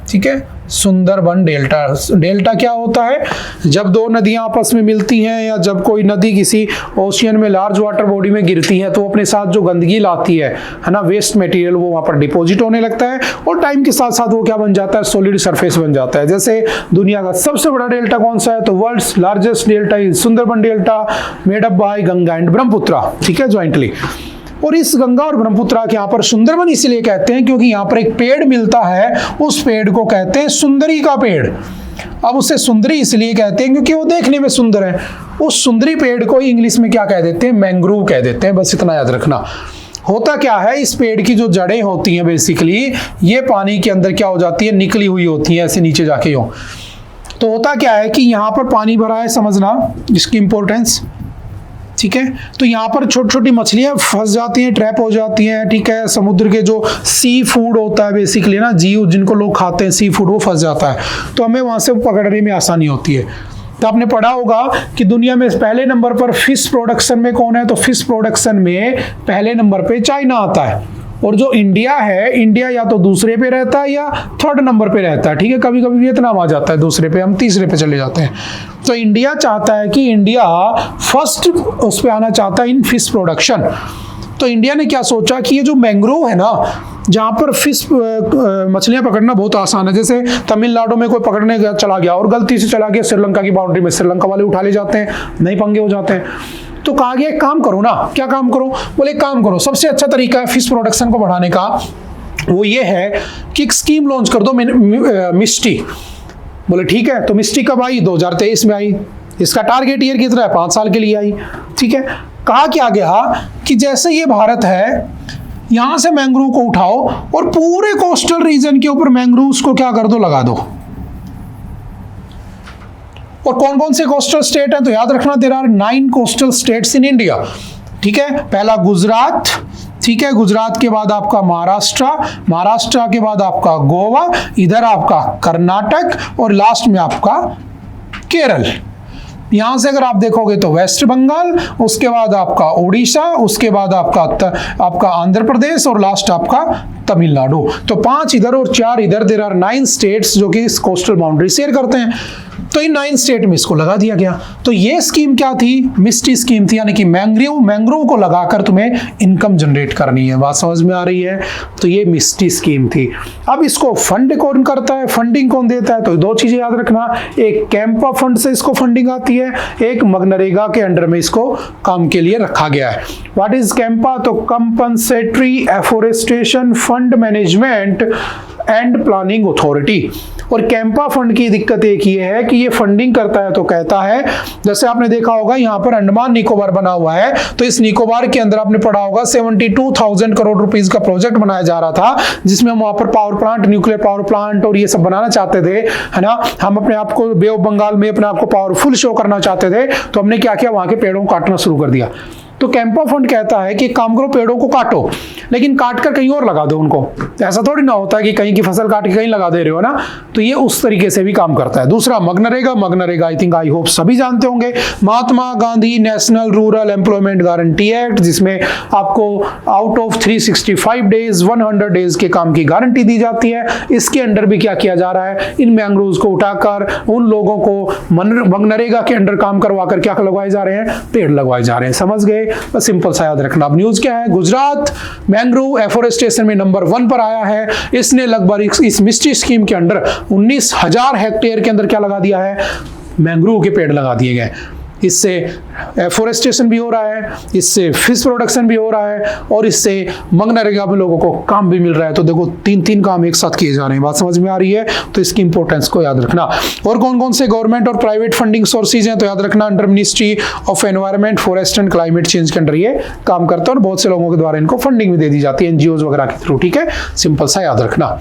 ठीक है, सुंदरबन डेल्टा। डेल्टा क्या होता है? जब दो नदियां आपस में मिलती हैं या जब कोई नदी किसी ओशियन में लार्ज वाटर बॉडी में गिरती है तो अपने साथ जो गंदगी लाती है ना, वेस्ट मटेरियल, वो वहां पर डिपॉजिट होने लगता है और टाइम के साथ साथ वो क्या बन जाता है? सॉलिड सरफेस बन जाता है। जैसे दुनिया का सबसे बड़ा डेल्टा कौन सा है? तो world's largest delta is Sundarban delta, made up by Ganga and Brahmaputra. ठीक है, ज्वाइंटली। और इस गंगा और ब्रह्मपुत्रा के यहाँ पर सुंदरबन इसलिए कहते हैं क्योंकि यहाँ पर एक पेड़ मिलता है, उस पेड़ को कहते हैं सुंदरी का पेड़। अब उसे सुंदरी इसलिए कहते हैं क्योंकि वो देखने में सुंदर है। उस सुंदरी पेड़ को इंग्लिश में क्या कह देते हैं? मैंग्रोव कह देते हैं। बस इतना याद रखना। होता क्या है, इस पेड़ की जो जड़ें होती हैं बेसिकली ये पानी के अंदर क्या हो जाती है? निकली हुई होती है ऐसे नीचे जाके यूं। तो होता क्या है कि यहाँ पर पानी भरा है, समझना इसकी इंपॉर्टेंस। ठीक है, तो यहाँ पर छोटी छोटी मछलियां फंस जाती हैं, ट्रैप हो जाती हैं। ठीक है, समुद्र के जो सी फूड होता है बेसिकली ना, जीव जिनको लोग खाते हैं सी फूड, वो फंस जाता है, तो हमें वहां से पकड़ने में आसानी होती है। तो आपने पढ़ा होगा कि दुनिया में पहले नंबर पर फिश प्रोडक्शन में कौन है? तो फिश प्रोडक्शन में पहले नंबर पे चाइना आता है, और जो इंडिया है, इंडिया या तो दूसरे पे रहता है या 3rd नंबर पे रहता है। ठीक है, कभी कभी वियतनाम आ जाता है दूसरे पे, हम तीसरे पे चले जाते हैं। तो इंडिया चाहता है कि इंडिया फर्स्ट उस पे आना चाहता है इन फिश प्रोडक्शन। तो इंडिया ने क्या सोचा कि ये जो मैंग्रोव है ना, जहाँ पर फिश मछलियां पकड़ना बहुत आसान है, जैसे तमिलनाडु में कोई पकड़ने चला गया और गलती से चला गया श्रीलंका की बाउंड्री में, श्रीलंका वाले उठा ले जाते हैं, नहीं पंगे हो जाते हैं। तो कहा गया एक काम करो ना, क्या काम करो? बोले काम करो, सबसे अच्छा तरीका है फिश प्रोडक्शन को बढ़ाने का, वो ये है कि एक स्कीम लॉन्च कर दो, मिस्टी। बोले ठीक है, तो मिस्टी कब आई? 2023 में आई। इसका टारगेट ईयर कितना है? 5 साल के लिए आई। ठीक है, कहा क्या गया कि जैसे ये भारत है, यहां से मैंग्रोव को उठाओ और पूरे कोस्टल रीजन के ऊपर मैंग्रोव्स को क्या कर दो? लगा दो। और कौन कौन से कोस्टल स्टेट हैं? तो याद रखना, there are 9 coastal states in India. ठीक है, पहला गुजरात, ठीक है, गुजरात के बाद आपका महाराष्ट्र, महाराष्ट्र के बाद आपका गोवा, इधर आपका कर्नाटक और लास्ट में आपका केरल। यहां से अगर आप देखोगे तो वेस्ट बंगाल, उसके बाद आपका उड़ीसा, उसके बाद आपका आंध्र प्रदेश और लास्ट आपका तमिलनाडु। तो 5 इधर और 4 इधर, देयर आर 9 स्टेट्स जो कि इस कोस्टल बाउंड्री शेयर करते हैं। तो इन 9 स्टेट में इसको लगा दिया गया। तो ये स्कीम क्या थी? मिस्टी स्कीम थी, यानी कि मैंग्रोव को लगाकर तुम्हें इनकम जनरेट करनी है। बात समझ में आ रही है? तो ये मिस्टी स्कीम थी। अब इसको फंड कौन करता है, फंडिंग कौन देता है? तो 2 चीजें याद रखना, एक कैंपा फंड से इसको फंडिंग आती है, एक मनरेगा के अंडर में इसको काम के लिए रखा गया है। What is CAMPA? तो compensatory afforestation fund management and planning authority. और कैंपा फंड की दिक्कत एक ये है कि ये फंडिंग करता है तो कहता है, जैसे आपने देखा होगा यहाँ पर अंडमान निकोबार बना हुआ है, तो इस निकोबार के अंदर आपने पढ़ा होगा 72,000 करोड़ रुपीस का प्रोजेक्ट बनाया जा रहा था, जिसमें हम वहां पर power plant, nuclear power plant और ये सब बनाना चाहते थे, है ना। हम अपने आप को बे ऑफ बंगाल में अपने आप को पावरफुल शो करना चाहते थे, तो हमने क्या किया, वहां के पेड़ों को काटना शुरू कर दिया। तो कैंपा फंड कहता है कि काम करो, पेड़ों को काटो, लेकिन काट कर कहीं और लगा दो उनको। ऐसा थोड़ी ना होता है कि कहीं की फसल काट के कहीं लगा दे रहे हो ना, तो ये उस तरीके से भी काम करता है। दूसरा MNREGA I think I hope सभी जानते होंगे, Mahatma Gandhi national rural employment guarantee act, जिसमें आपको आउट ऑफ 365 डेज 100 डेज के काम की गारंटी दी जाती है। इसके अंडर भी क्या किया जा रहा है, इन मैंग्रोव्स को उठाकर उन लोगों को मनरेगा के अंडर काम करवा कर क्या लगवाए जा रहे हैं, पेड़ लगवाए जा रहे हैं। समझ गए? बस सिंपल सा याद रखना। अब न्यूज क्या है, गुजरात मैंग्रोव एफोरेस्टेशन में नंबर 1 पर आया है। इसने लगभग इस मिस्टी स्कीम के अंडर 19,000 हेक्टेयर के अंदर क्या लगा दिया है, मैंग्रोव के पेड़ लगा दिए गए। इससे एफोरेस्टेशन भी हो रहा है, इससे फिश प्रोडक्शन भी हो रहा है, और इससे मनरेगा में लोगों को काम भी मिल रहा है। तो देखो 3 काम एक साथ किए जा रहे हैं। बात समझ में आ रही है? तो इसकी इंपॉर्टेंस को याद रखना। और कौन कौन से गवर्नमेंट और प्राइवेट फंडिंग सोर्सेज हैं, तो याद रखना under ministry of environment, forest and climate change के अंडर ये काम करता है, और बहुत से लोगों के द्वारा इनको फंडिंग भी दे दी जाती है, एनजीओ वगैरह के थ्रू। ठीक है, सिंपल सा याद रखना।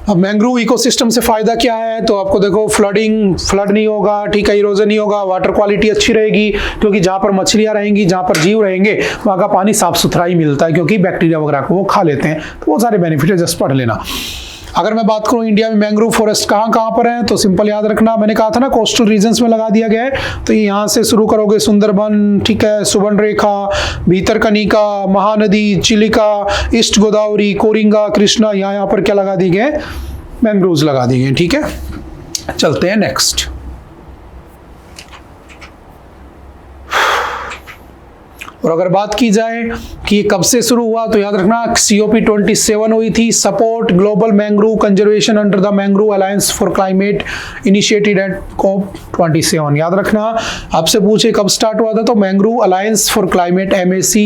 अब मैंग्रोव इकोसिस्टम से फायदा क्या है, तो आपको देखो फ्लड नहीं होगा, ठीक है, इरोजन नहीं होगा, वाटर क्वालिटी अच्छी रहेगी, क्योंकि जहां पर मछलियां रहेंगी, जहां पर जीव रहेंगे, वहां का पानी साफ सुथरा ही मिलता है, क्योंकि बैक्टीरिया वगैरह को वो खा लेते हैं। तो बहुत सारे बेनिफिट है, जस्ट पढ़ लेना। अगर मैं बात करूं इंडिया में मैंग्रोव फॉरेस्ट कहां पर है, तो सिंपल याद रखना, मैंने कहा था ना कोस्टल रीजन्स में लगा दिया गया है। तो ये यहां से शुरू करोगे, सुंदरबन, ठीक है, सुवर्णरेखा, भीतरकनिका, महानदी, चिलिका, ईस्ट गोदावरी, कोरिंगा, कृष्णा, यहाँ पर क्या लगा दिए गए, मैंग्रोव्स लगा दिए गए। ठीक है, चलते हैं नेक्स्ट। और अगर बात की जाए कि कब से शुरू हुआ, तो याद रखना COP27 हुई थी, support global mangrove conservation under the mangrove alliance for climate initiated at COP27। याद रखना, आपसे पूछे कब स्टार्ट हुआ था, तो mangrove alliance for climate MAC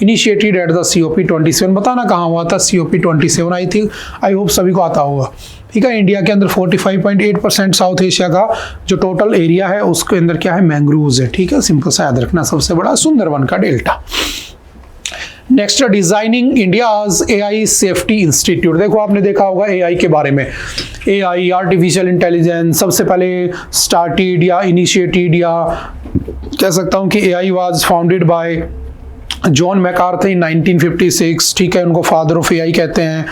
initiated at the COP27। बताना कहाँ हुआ था COP27, I think I hope सभी को आता होगा। ठीक है, इंडिया के अंदर 45.8% साउथ एशिया का जो टोटल एरिया है उसके अंदर क्या है, मैंग्रोव्स है। ठीक है, सिंपल सा याद रखना, सबसे बड़ा सुंदरबन का delta. Next, designing India's AI safety institute. देखो आपने देखा होगा AI के बारे में, AI आर्टिफिशियल इंटेलिजेंस सबसे पहले स्टार्टेड या इनिशिएटेड, या कह सकता हूं कि AI was founded by John McCarthy in 1956। ठीक है, उनको फादर ऑफ AI कहते हैं।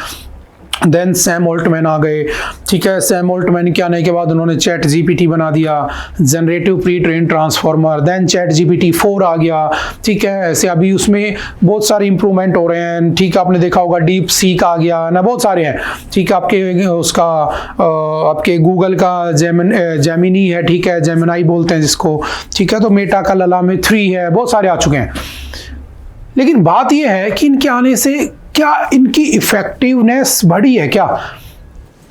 देन सैम ऑल्टमैन आ गए। ठीक है, सैम ऑल्टमैन के आने के बाद उन्होंने चैट GPT बना दिया, generative pre train transformer. Then chat GPT 4 आ गया। ठीक है, ऐसे अभी उसमें बहुत सारे इंप्रूवमेंट हो रहे हैं। ठीक है, आपने देखा होगा डीप सीक आ गया ना, बहुत सारे हैं। ठीक है, आपके उसका आपके गूगल का जेमिनी है, ठीक है, जेमिनाई बोलते हैं जिसको। ठीक है, तो मेटा का ललामे 3 है, बहुत सारे आ चुके हैं। लेकिन बात यह है कि इनके आने से क्या इनकी इफेक्टिवनेस बढ़ी है, क्या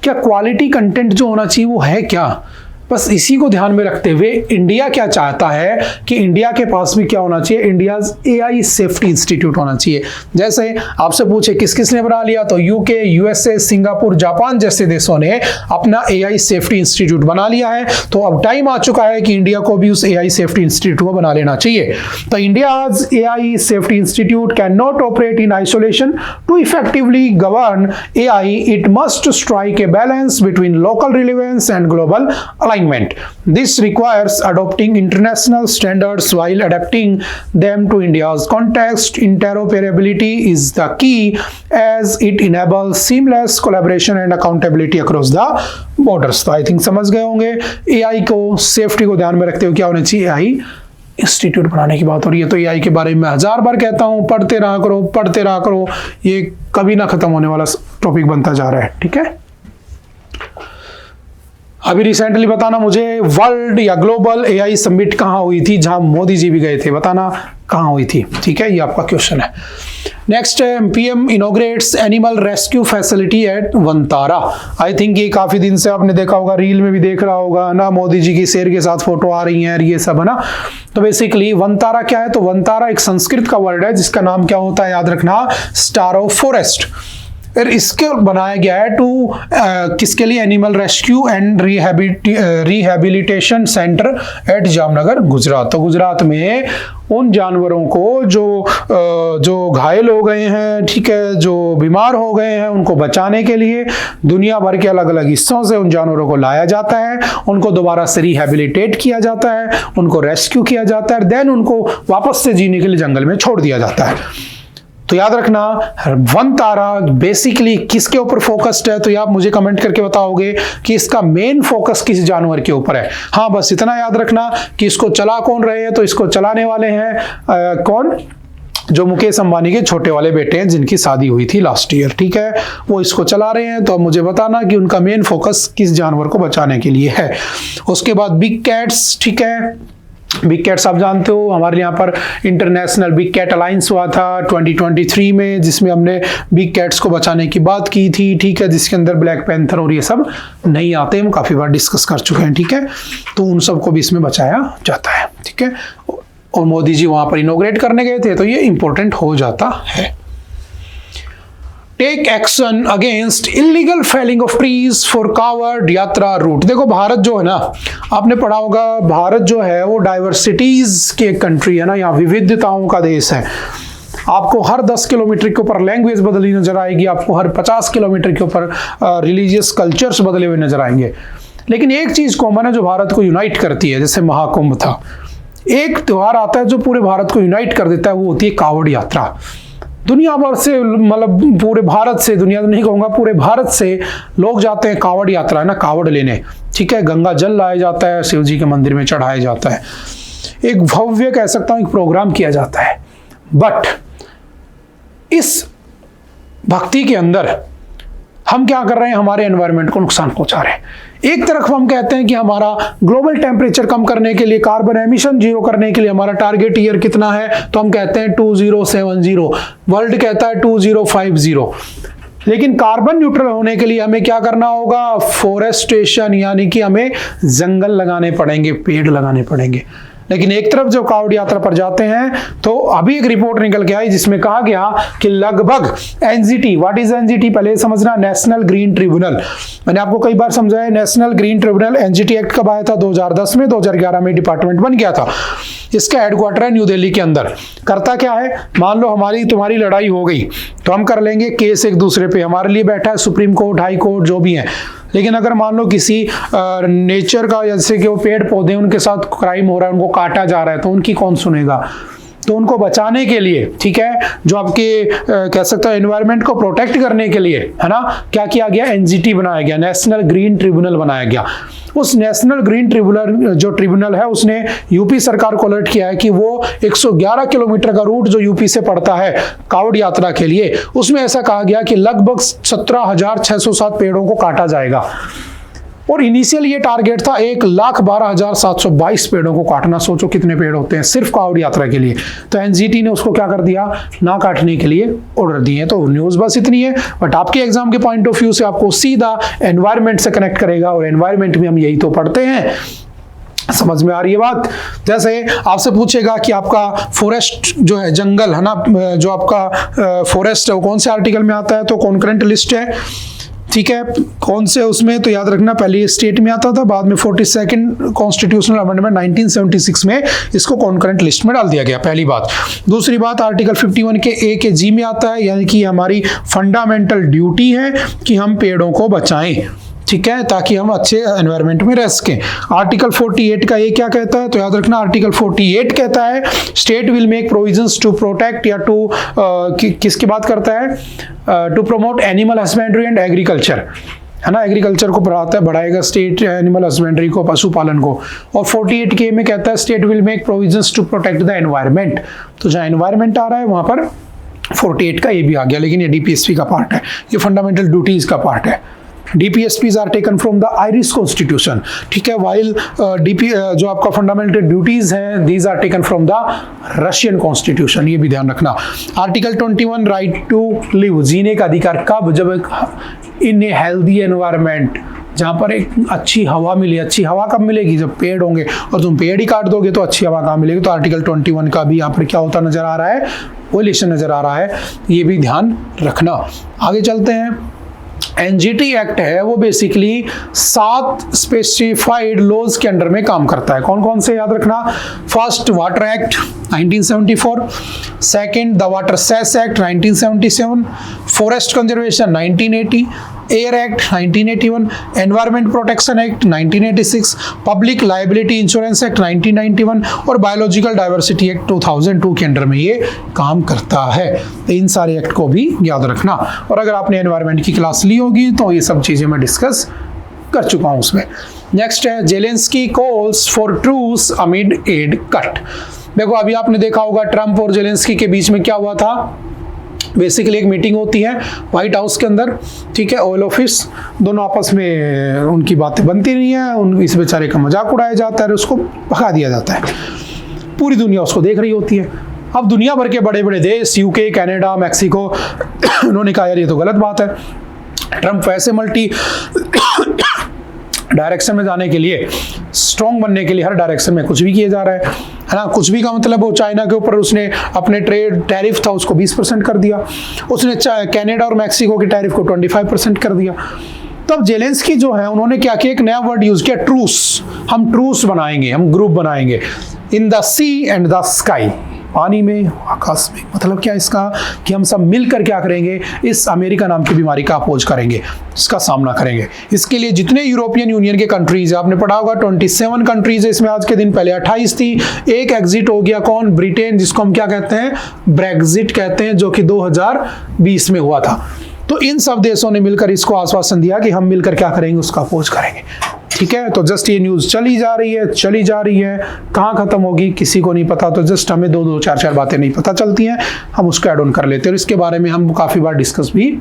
क्वालिटी कंटेंट जो होना चाहिए वो है क्या? बस इसी को ध्यान में रखते हुए इंडिया क्या चाहता है कि इंडिया के पास भी क्या होना चाहिए, इंडियाज AI सेफ्टी इंस्टीट्यूट होना चाहिए। जैसे आपसे पूछे किस किस ने बना लिया, तो UK, USA, सिंगापुर, जापान जैसे देशों ने अपना AI सेफ्टी इंस्टीट्यूट बना लिया है। तो अब टाइम आ चुका है कि इंडिया को भी उस AI सेफ्टी इंस्टीट्यूट को बना लेना चाहिए। तो India's AI safety institute can not operate in isolation to effectively govern AI। It must strike a balance between local relevance and global alignment. This requires adopting international standards while adapting them to India's context. Interoperability is the key as it enables seamless collaboration and accountability across the borders. तो I think समझ गए होंगे, AI को safety को ध्यान में रखते हुए क्या होना चाहिए, AI इंस्टीट्यूट बनाने की बात हो रही है। तो AI के बारे में 1000 बार कहता हूँ, पढ़ते रहा करो, ये कभी ना खत्म होने वाला टॉपिक बनता जा रहा है। ठीक है, अभी रिसेंटली बताना मुझे, वर्ल्ड या ग्लोबल एआई समिट कहाँ हुई थी जहां मोदी जी भी गए थे, बताना कहाँ हुई थी। ठीक है, ये आपका क्वेश्चन है। नेक्स्ट है, PM inaugurates animal rescue facility eight Vantara. I think ये काफी दिन से आपने देखा होगा, रील में भी देख रहा होगा ना, मोदी जी की शेर के साथ फोटो आ रही है, ये सब है ना। तो बेसिकली वनतारा क्या है, तो वनतारा एक संस्कृत का वर्ड है जिसका नाम क्या होता है, याद रखना, स्टार ऑफ फॉरेस्ट। फिर इसके बनाया गया है टू किसके लिए, animal rescue and rehabilitation centre at Jamnagar, Gujarat. तो गुजरात में उन जानवरों को जो घायल हो गए हैं, ठीक है, जो बीमार हो गए हैं, उनको बचाने के लिए दुनिया भर के अलग अलग हिस्सों से उन जानवरों को लाया जाता है, उनको दोबारा से रिहेबिलिटेट किया जाता है, उनको रेस्क्यू किया जाता है, देन उनको वापस से जीने के लिए जंगल में छोड़ दिया जाता है। तो याद रखना, वनतारा बेसिकली किसके ऊपर फोकस्ड है, तो ये आप मुझे कमेंट करके बताओगे कि इसका मेन फोकस किस जानवर के ऊपर है। हाँ, बस इतना याद रखना कि इसको चला कौन रहे हैं, तो इसको चलाने वाले हैं कौन, जो मुकेश अंबानी के छोटे वाले बेटे हैं जिनकी शादी हुई थी लास्ट ईयर। ठीक है, वो इसको चला रहे हैं। तो अब मुझे बताना कि उनका मेन फोकस किस जानवर को बचाने के लिए है। उसके बाद बिग कैट्स, ठीक है, बिग कैट्स आप जानते हो, हमारे यहाँ पर इंटरनेशनल बिग कैट अलायंस हुआ था 2023 में, जिसमें हमने बिग कैट्स को बचाने की बात की थी। ठीक है, जिसके अंदर ब्लैक पैंथर और ये सब नहीं आते, हम काफी बार डिस्कस कर चुके हैं। ठीक है, तो उन सबको भी इसमें बचाया जाता है। ठीक है, और मोदी जी वहां पर इनॉग्रेट करने गए थे, तो ये इंपॉर्टेंट हो जाता है। Take action against illegal felling of trees for कावड़ यात्रा रूट। देखो, भारत जो है ना, आपने पढ़ा होगा, भारत जो है वो डाइवर्सिटीज की एक कंट्री है ना, यहाँ विविधताओं का देश है। आपको हर 10 किलोमीटर के ऊपर लैंग्वेज बदली नजर आएगी, आपको हर 50 किलोमीटर के ऊपर रिलीजियस कल्चर्स बदले हुए नजर आएंगे। लेकिन एक चीज कॉमन है जो भारत को यूनाइट करती है, जैसे महाकुंभ था, एक त्योहार आता है जो पूरे भारत को यूनाइट कर देता है, वो होती है कावड़ यात्रा। दुनिया भर से, मतलब पूरे भारत से, दुनिया तो नहीं कहूंगा, पूरे भारत से लोग जाते हैं कावड़ यात्रा, है ना, कावड़ लेने। ठीक है, गंगा जल लाया जाता है, शिव जी के मंदिर में चढ़ाया जाता है, एक भव्य कह सकता हूं एक प्रोग्राम किया जाता है। बट इस भक्ति के अंदर हम क्या कर रहे हैं, हमारे एनवायरनमेंट को नुकसान पहुंचा रहे हैं। एक तरफ हम कहते हैं कि हमारा ग्लोबल टेम्परेचर कम करने के लिए, कार्बन एमिशन जीरो करने के लिए हमारा टारगेट ईयर कितना है, तो हम कहते हैं 2070, वर्ल्ड कहता है 2050। लेकिन कार्बन न्यूट्रल होने के लिए हमें क्या करना होगा, फॉरेस्टेशन, यानी कि हमें जंगल लगाने पड़ेंगे, पेड़ लगाने पड़ेंगे। लेकिन एक तरफ जो कावड़ यात्रा पर जाते हैं, तो अभी एक रिपोर्ट निकल के आई जिसमें कहा गया कि लगभग एनजीटी, व्हाट इज एनजीटी, पहले समझना, नेशनल ग्रीन ट्रिब्यूनल। मैंने आपको कई बार समझाया, national green tribunal, NGT act कब आया था, 2010 में, 2011 में डिपार्टमेंट बन गया था। इसका हेडक्वार्टर है न्यू दिल्ली के अंदर। करता क्या है, मान लो हमारी तुम्हारी लड़ाई हो गई, तो हम कर लेंगे केस एक दूसरे पे, हमारे लिए बैठा है सुप्रीम कोर्ट, हाई कोर्ट, जो भी है। लेकिन अगर मान लो किसी नेचर का, जैसे कि वो पेड़ पौधे, उनके साथ क्राइम हो रहा है, उनको काटा जा रहा है, तो उनकी कौन सुनेगा। तो उनको बचाने के लिए, ठीक है, जो आपके कह सकते हैं एनवायरनमेंट को प्रोटेक्ट करने के लिए, है ना, क्या किया गया, एनजीटी बनाया गया, नेशनल ग्रीन ट्रिब्यूनल बनाया गया। उस नेशनल ग्रीन ट्रिब्यूनल, जो ट्रिब्यूनल है, उसने यूपी सरकार को अलर्ट किया है कि वो 111 किलोमीटर का रूट जो यूपी से पड़ता है कावड़ यात्रा के लिए, उसमें ऐसा कहा गया कि लगभग 17,607 पेड़ों को काटा जाएगा। और इनिशियल ये टारगेट था 1,12,722 पेड़ों को काटना। सोचो कितने पेड़ होते हैं सिर्फ कावड़ यात्रा के लिए। तो एनजीटी ने उसको क्या कर दिया, ना काटने के लिए ऑर्डर दिए। तो न्यूज़ बस इतनी है, बट आपके एग्जाम के पॉइंट ऑफ व्यू से आपको सीधा एनवायरनमेंट से कनेक्ट करेगा, और एनवायरनमेंट में हम यही तो पढ़ते हैं। समझ में आ रही है बात। जैसे आपसे पूछेगा कि आपका फॉरेस्ट जो है, जंगल है ना, जो आपका फॉरेस्ट है वो कौन से आर्टिकल में आता है, तो कॉन्करेंट लिस्ट है। ठीक है, कौन से उसमें, तो याद रखना पहले स्टेट में आता था, बाद में 42nd कॉन्स्टिट्यूशनल अमेंडमेंट 1976 में इसको कॉन्करेंट लिस्ट में डाल दिया गया, पहली बात। दूसरी बात, आर्टिकल 51 के ए के जी में आता है, यानी कि हमारी फंडामेंटल ड्यूटी है कि हम पेड़ों को बचाएं, ठीक है, ताकि हम अच्छे एनवायरनमेंट में रह सकें। आर्टिकल 48 का ये क्या कहता है, तो याद रखना आर्टिकल 48 कहता है state will make provisions to protect, या टू किसकी बात करता है, to promote animal husbandry and agriculture, है ना, एग्रीकल्चर को बढ़ाएगा स्टेट, एनिमल हस्बेंड्री को, पशुपालन को। और 48 के में कहता है state will make provisions to protect the environment. तो जहाँ एनवायरनमेंट आ रहा है वहां पर 48 का ये भी आ गया, लेकिन ये डीपीएसपी का पार्ट है, ये फंडामेंटल ड्यूटीज का पार्ट है। DPSPs are taken from the Irish constitution, ठीक है, वाइल जो आपका फंडामेंटल ड्यूटीज हैं these are taken from the Russian constitution, ये भी ध्यान रखना। आर्टिकल 21 राइट टू लिव, जीने का अधिकार, कब? जब इन ए हेल्दी एनवायरनमेंट, जहाँ पर एक अच्छी हवा मिले। अच्छी हवा कब मिलेगी? जब पेड़ होंगे, और तुम पेड़ ही काट दोगे तो अच्छी हवा कहाँ मिलेगी? तो आर्टिकल 21 का भी यहाँ पर क्या होता नजर आ रहा है? वोलेशन नजर आ रहा है, ये भी ध्यान रखना। आगे चलते हैं। एनजीटी एक्ट है वो बेसिकली 7 स्पेसिफाइड लॉज के अंडर में काम करता है। कौन कौन से याद रखना? First water act 1974, second the water cess act 1977, forest conservation 1980, air act 1981, environment protection act 1986, public liability insurance act 1991 और बायोलॉजिकल डाइवर्सिटी एक्ट 2002 के अंडर में ये काम करता है। इन सारे एक्ट को भी याद रखना, और अगर आपने एनवायरमेंट की क्लास ली होगी तो ये सब चीजें मैं डिस्कस कर चुका हूं उसमें। नेक्स्ट है Zelensky calls for truce amid aid cut. देखो अभी आपने देखा होगा ट्रम्प और जेलेंस्की के बीच में क्या हुआ था। बेसिकली एक मीटिंग होती है व्हाइट हाउस के अंदर, ठीक है, ओवल ऑफिस, दोनों आपस में उनकी बातें बनती नहीं है, इस बेचारे का मजाक उड़ाया जाता है, उसको भगा दिया जाता है। पूरी दुनिया उसको देख रही होती है। अब दुनिया भर के बड़े बड़े देश, यूके, कनाडा, मैक्सिको, उन्होंने कहा यार ये तो गलत बात है। ट्रम्प वैसे मल्टी डायरेक्शन में जाने के लिए, स्ट्रॉन्ग बनने के लिए हर डायरेक्शन में कुछ भी किया जा रहा है ना। कुछ भी का मतलब वो चाइना के ऊपर उसने अपने ट्रेड टैरिफ था उसको 20% कर दिया, उसने कनाडा और मैक्सिको के टैरिफ को 25% कर दिया। तब जेलेंस्की जो है उन्होंने क्या किया, एक नया वर्ड यूज किया, ट्रूस। हम ट्रूस बनाएंगे, हम ग्रुप बनाएंगे in the sea and the sky, पानी में, आकाश में। मतलब क्या इसका कि हम सब मिलकर क्या करेंगे, इस अमेरिका नाम की बीमारी का अपोज करेंगे, इसका सामना करेंगे। इसके लिए जितने यूरोपियन यूनियन के कंट्रीज है, आपने पढ़ा होगा 27 कंट्रीज है इसमें, आज के दिन पहले 28 थी, एक एग्जिट हो गया। कौन? ब्रिटेन, जिसको हम क्या कहते हैं, ब्रेग्जिट कहते हैं, जो कि 2020 में हुआ था। तो इन सब देशों ने मिलकर इसको आश्वासन दिया कि हम मिलकर क्या करेंगे, उसका अपोज करेंगे, ठीक है। तो जस्ट ये न्यूज चली जा रही है, कहाँ खत्म होगी किसी को नहीं पता। तो जस्ट हमें 2-2, 4-4 बातें नहीं पता चलती हैं, हम उसको ऐड ऑन कर लेते हैं, और इसके बारे में हम काफी बार डिस्कस भी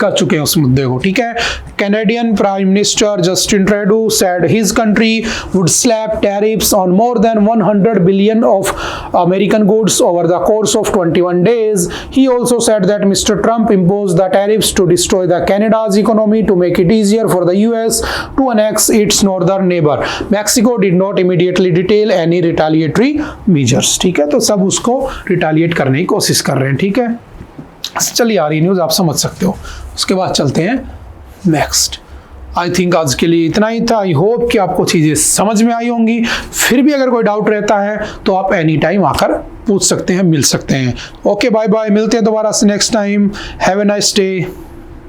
कर चुके हैं उस मुद्दे को, ठीक है। Canadian prime minister Justin Trudeau said his country would slap tariffs on more than 100 billion of American goods over the course of 21 days. He also said that Mr. Trump imposed the tariffs to destroy the Canada's economy to make it easier for the US to annex its northern neighbor. Mexico did not immediately detail any retaliatory measures. ठीक है, तो सब उसको retaliate करने की कोशिश कर रहे हैं, ठीक है। चलिए आ रही न्यूज आप समझ सकते हो। उसके बाद चलते हैं नेक्स्ट। आई थिंक आज के लिए इतना ही था। आई होप कि आपको चीज़ें समझ में आई होंगी। फिर भी अगर कोई डाउट रहता है तो आप एनी टाइम आकर पूछ सकते हैं, मिल सकते हैं। ओके, बाय बाय, मिलते हैं दोबारा से next time. Have a nice day.